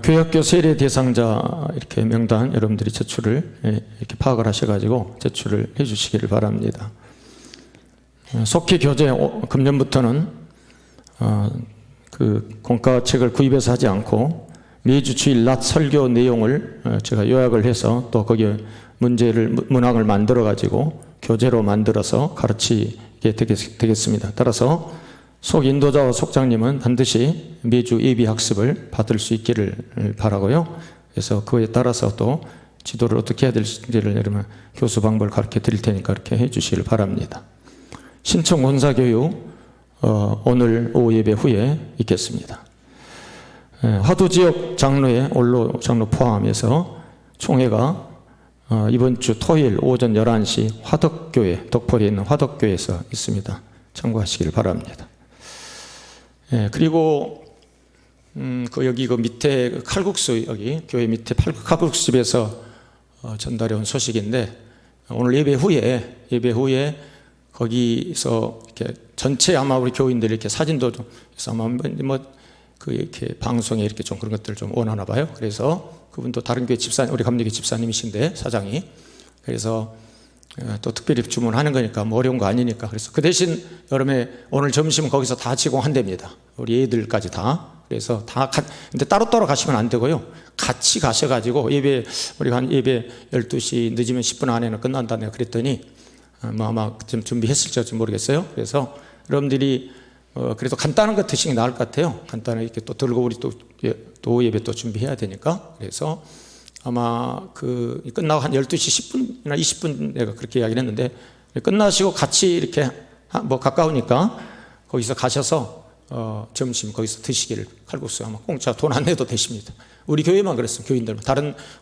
교회학교 세례 대상자 이렇게 명단 여러분들이 제출을 이렇게 파악을 하셔가지고 제출을 해주시기를 바랍니다. 속회 교재 금년부터는 그 공과책을 구입해서 하지 않고 매주 주일 낮 설교 내용을 제가 요약을 해서 또 거기에 문항을 만들어 가지고 교재로 만들어서 가르치게 되겠습니다. 따라서 속 인도자와 속장님은 반드시 매주 예비 학습을 받을 수 있기를 바라고요. 그래서 그에 따라서 또 지도를 어떻게 해야 될지를 여러분 교수 방법을 가르쳐 드릴 테니까 그렇게 해 주시기를 바랍니다. 신청 권사 교육 오늘 오후 예배 후에 있겠습니다. 화도 지역 장로회 원로 장로 포함해서 총회가 이번 주 토요일 오전 11시 화덕교회 덕포리에 있는 화덕교회에서 있습니다. 참고하시기를 바랍니다. 그리고 여기 그 밑에 칼국수 여기 교회 밑에 칼국수집에서 전달해 온 소식인데 오늘 예배 후에 거기서 이렇게 전체 아마 우리 교인들이 이렇게 사진도 좀 아마 이렇게 방송에 이렇게 좀 그런 것들을 좀 원하나 봐요. 그래서 그분도 다른 교회 집사님, 우리 감리교 집사님이신데 사장이 그래서 또 특별히 주문하는 거니까 뭐 어려운 거 아니니까. 그래서 그 대신 여름에 오늘 점심 거기서 다 제공한답니다. 우리 애들까지 다. 그래서 근데 따로따로 가시면 안 되고요. 같이 가셔가지고 우리가 한 예배 12시 늦으면 10분 안에는 끝난다 내가 그랬더니 아마 좀 준비했을지 모르겠어요. 그래서 여러분들이 그래도 간단한 거 드시는 게 나을 것 같아요. 간단하게 이렇게 또 들고 우리 또 예배 또 준비해야 되니까. 그래서 아마 끝나고 한 12시 10분이나 20분 내가 그렇게 이야기를 했는데 끝나시고 같이 이렇게 뭐 가까우니까 거기서 가셔서 점심 거기서 드시기를 칼국수 아마 공짜 돈 안 내도 되십니다. 우리 교회만 그랬어요. 교인들만.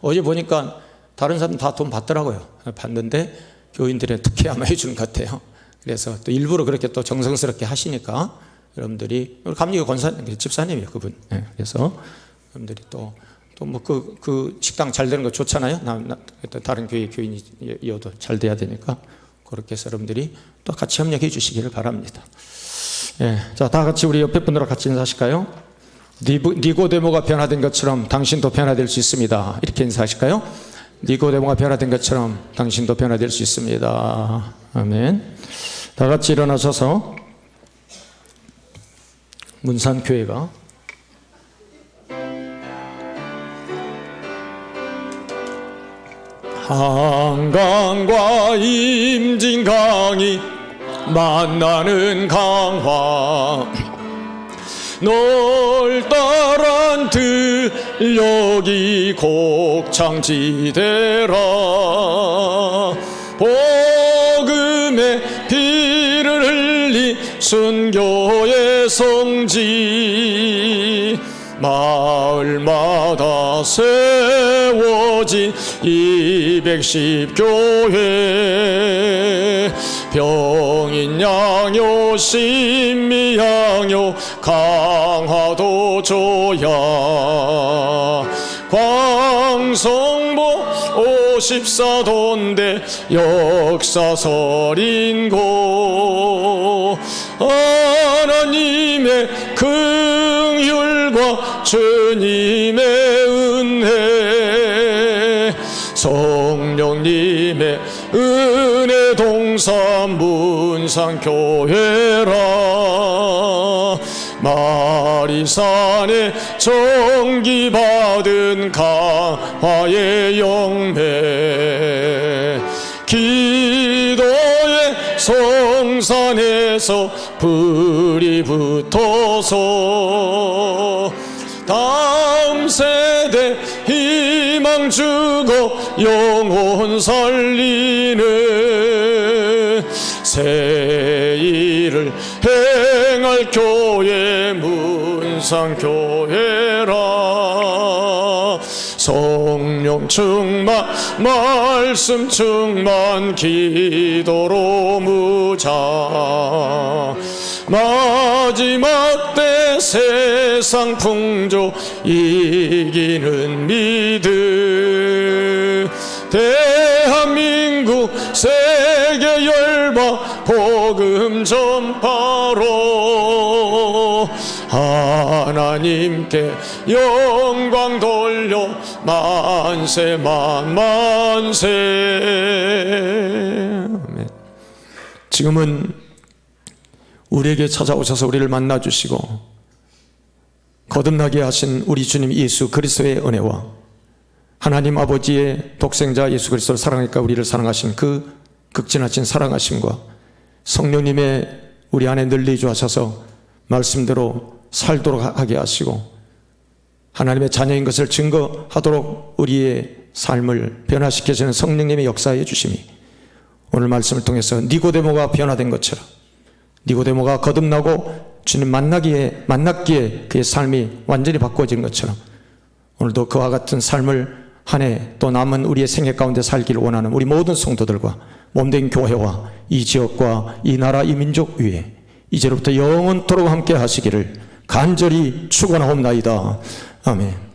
어제 보니까 다른 사람 다 돈 받더라고요. 받는데 교인들의 특혜 아마 해주는 것 같아요. 그래서 또 일부러 그렇게 또 정성스럽게 하시니까 여러분들이 우리 감리교 집사님이에요, 그분. 네, 그래서 여러분들이 또 뭐 그 식당 잘 되는 거 좋잖아요. 다른 교회 교인이어도 잘 돼야 되니까 그렇게 해서 여러분들이 또 같이 협력해 주시기를 바랍니다. 예, 자, 다 같이 우리 옆에 분들과 같이 인사하실까요? 니고데모가 변화된 것처럼 당신도 변화될 수 있습니다. 이렇게 인사하실까요? 니고데모가 변화된 것처럼 당신도 변화될 수 있습니다. 아멘. 다 같이 일어나셔서 문산교회가 한강과 임진강이 만나는 강화 넓다란 들녘이 곡창지대라 복음의 피를 흘리 순교의 성지 마을마다 세워진 210교회 병인 양요 신미 양요 강화도 조야 광성보 54도인데 역사설인 곳 하나님의 긍휼과 주님의 은혜 성령님의 은혜 동산 문산교회라 마리산에 정기받은 강화의 영매 기도의 성산에서 불이 붙어서 다음 세대 희망 주고 영혼 살리는 새 일을 행할 교회 문산교회라 성령 충만 말씀 충만 기도로 무장 마지막 때 세상 풍조 이기는 믿음 대한민국 세계 열방 복음 전파로 하나님께 영광 돌려 만세 만만세. 아멘. 지금은 우리에게 찾아오셔서 우리를 만나주시고 거듭나게 하신 우리 주님 예수 그리스도의 은혜와 하나님 아버지의 독생자 예수 그리스도를 사랑하니까 우리를 사랑하신 그 극진하신 사랑하심과 성령님의 우리 안에 늘리주 하셔서 말씀대로 살도록 하게 하시고 하나님의 자녀인 것을 증거하도록 우리의 삶을 변화시켜주는 성령님의 역사해 주심이 오늘 말씀을 통해서 니고데모가 변화된 것처럼 니고데모가 거듭나고 주님 만났기에 그의 삶이 완전히 바꿔진 것처럼 오늘도 그와 같은 삶을 한 해 또 남은 우리의 생애 가운데 살기를 원하는 우리 모든 성도들과 몸된 교회와 이 지역과 이 나라 이 민족 위에 이제로부터 영원토록 함께 하시기를 간절히 축원하옵나이다. 아멘.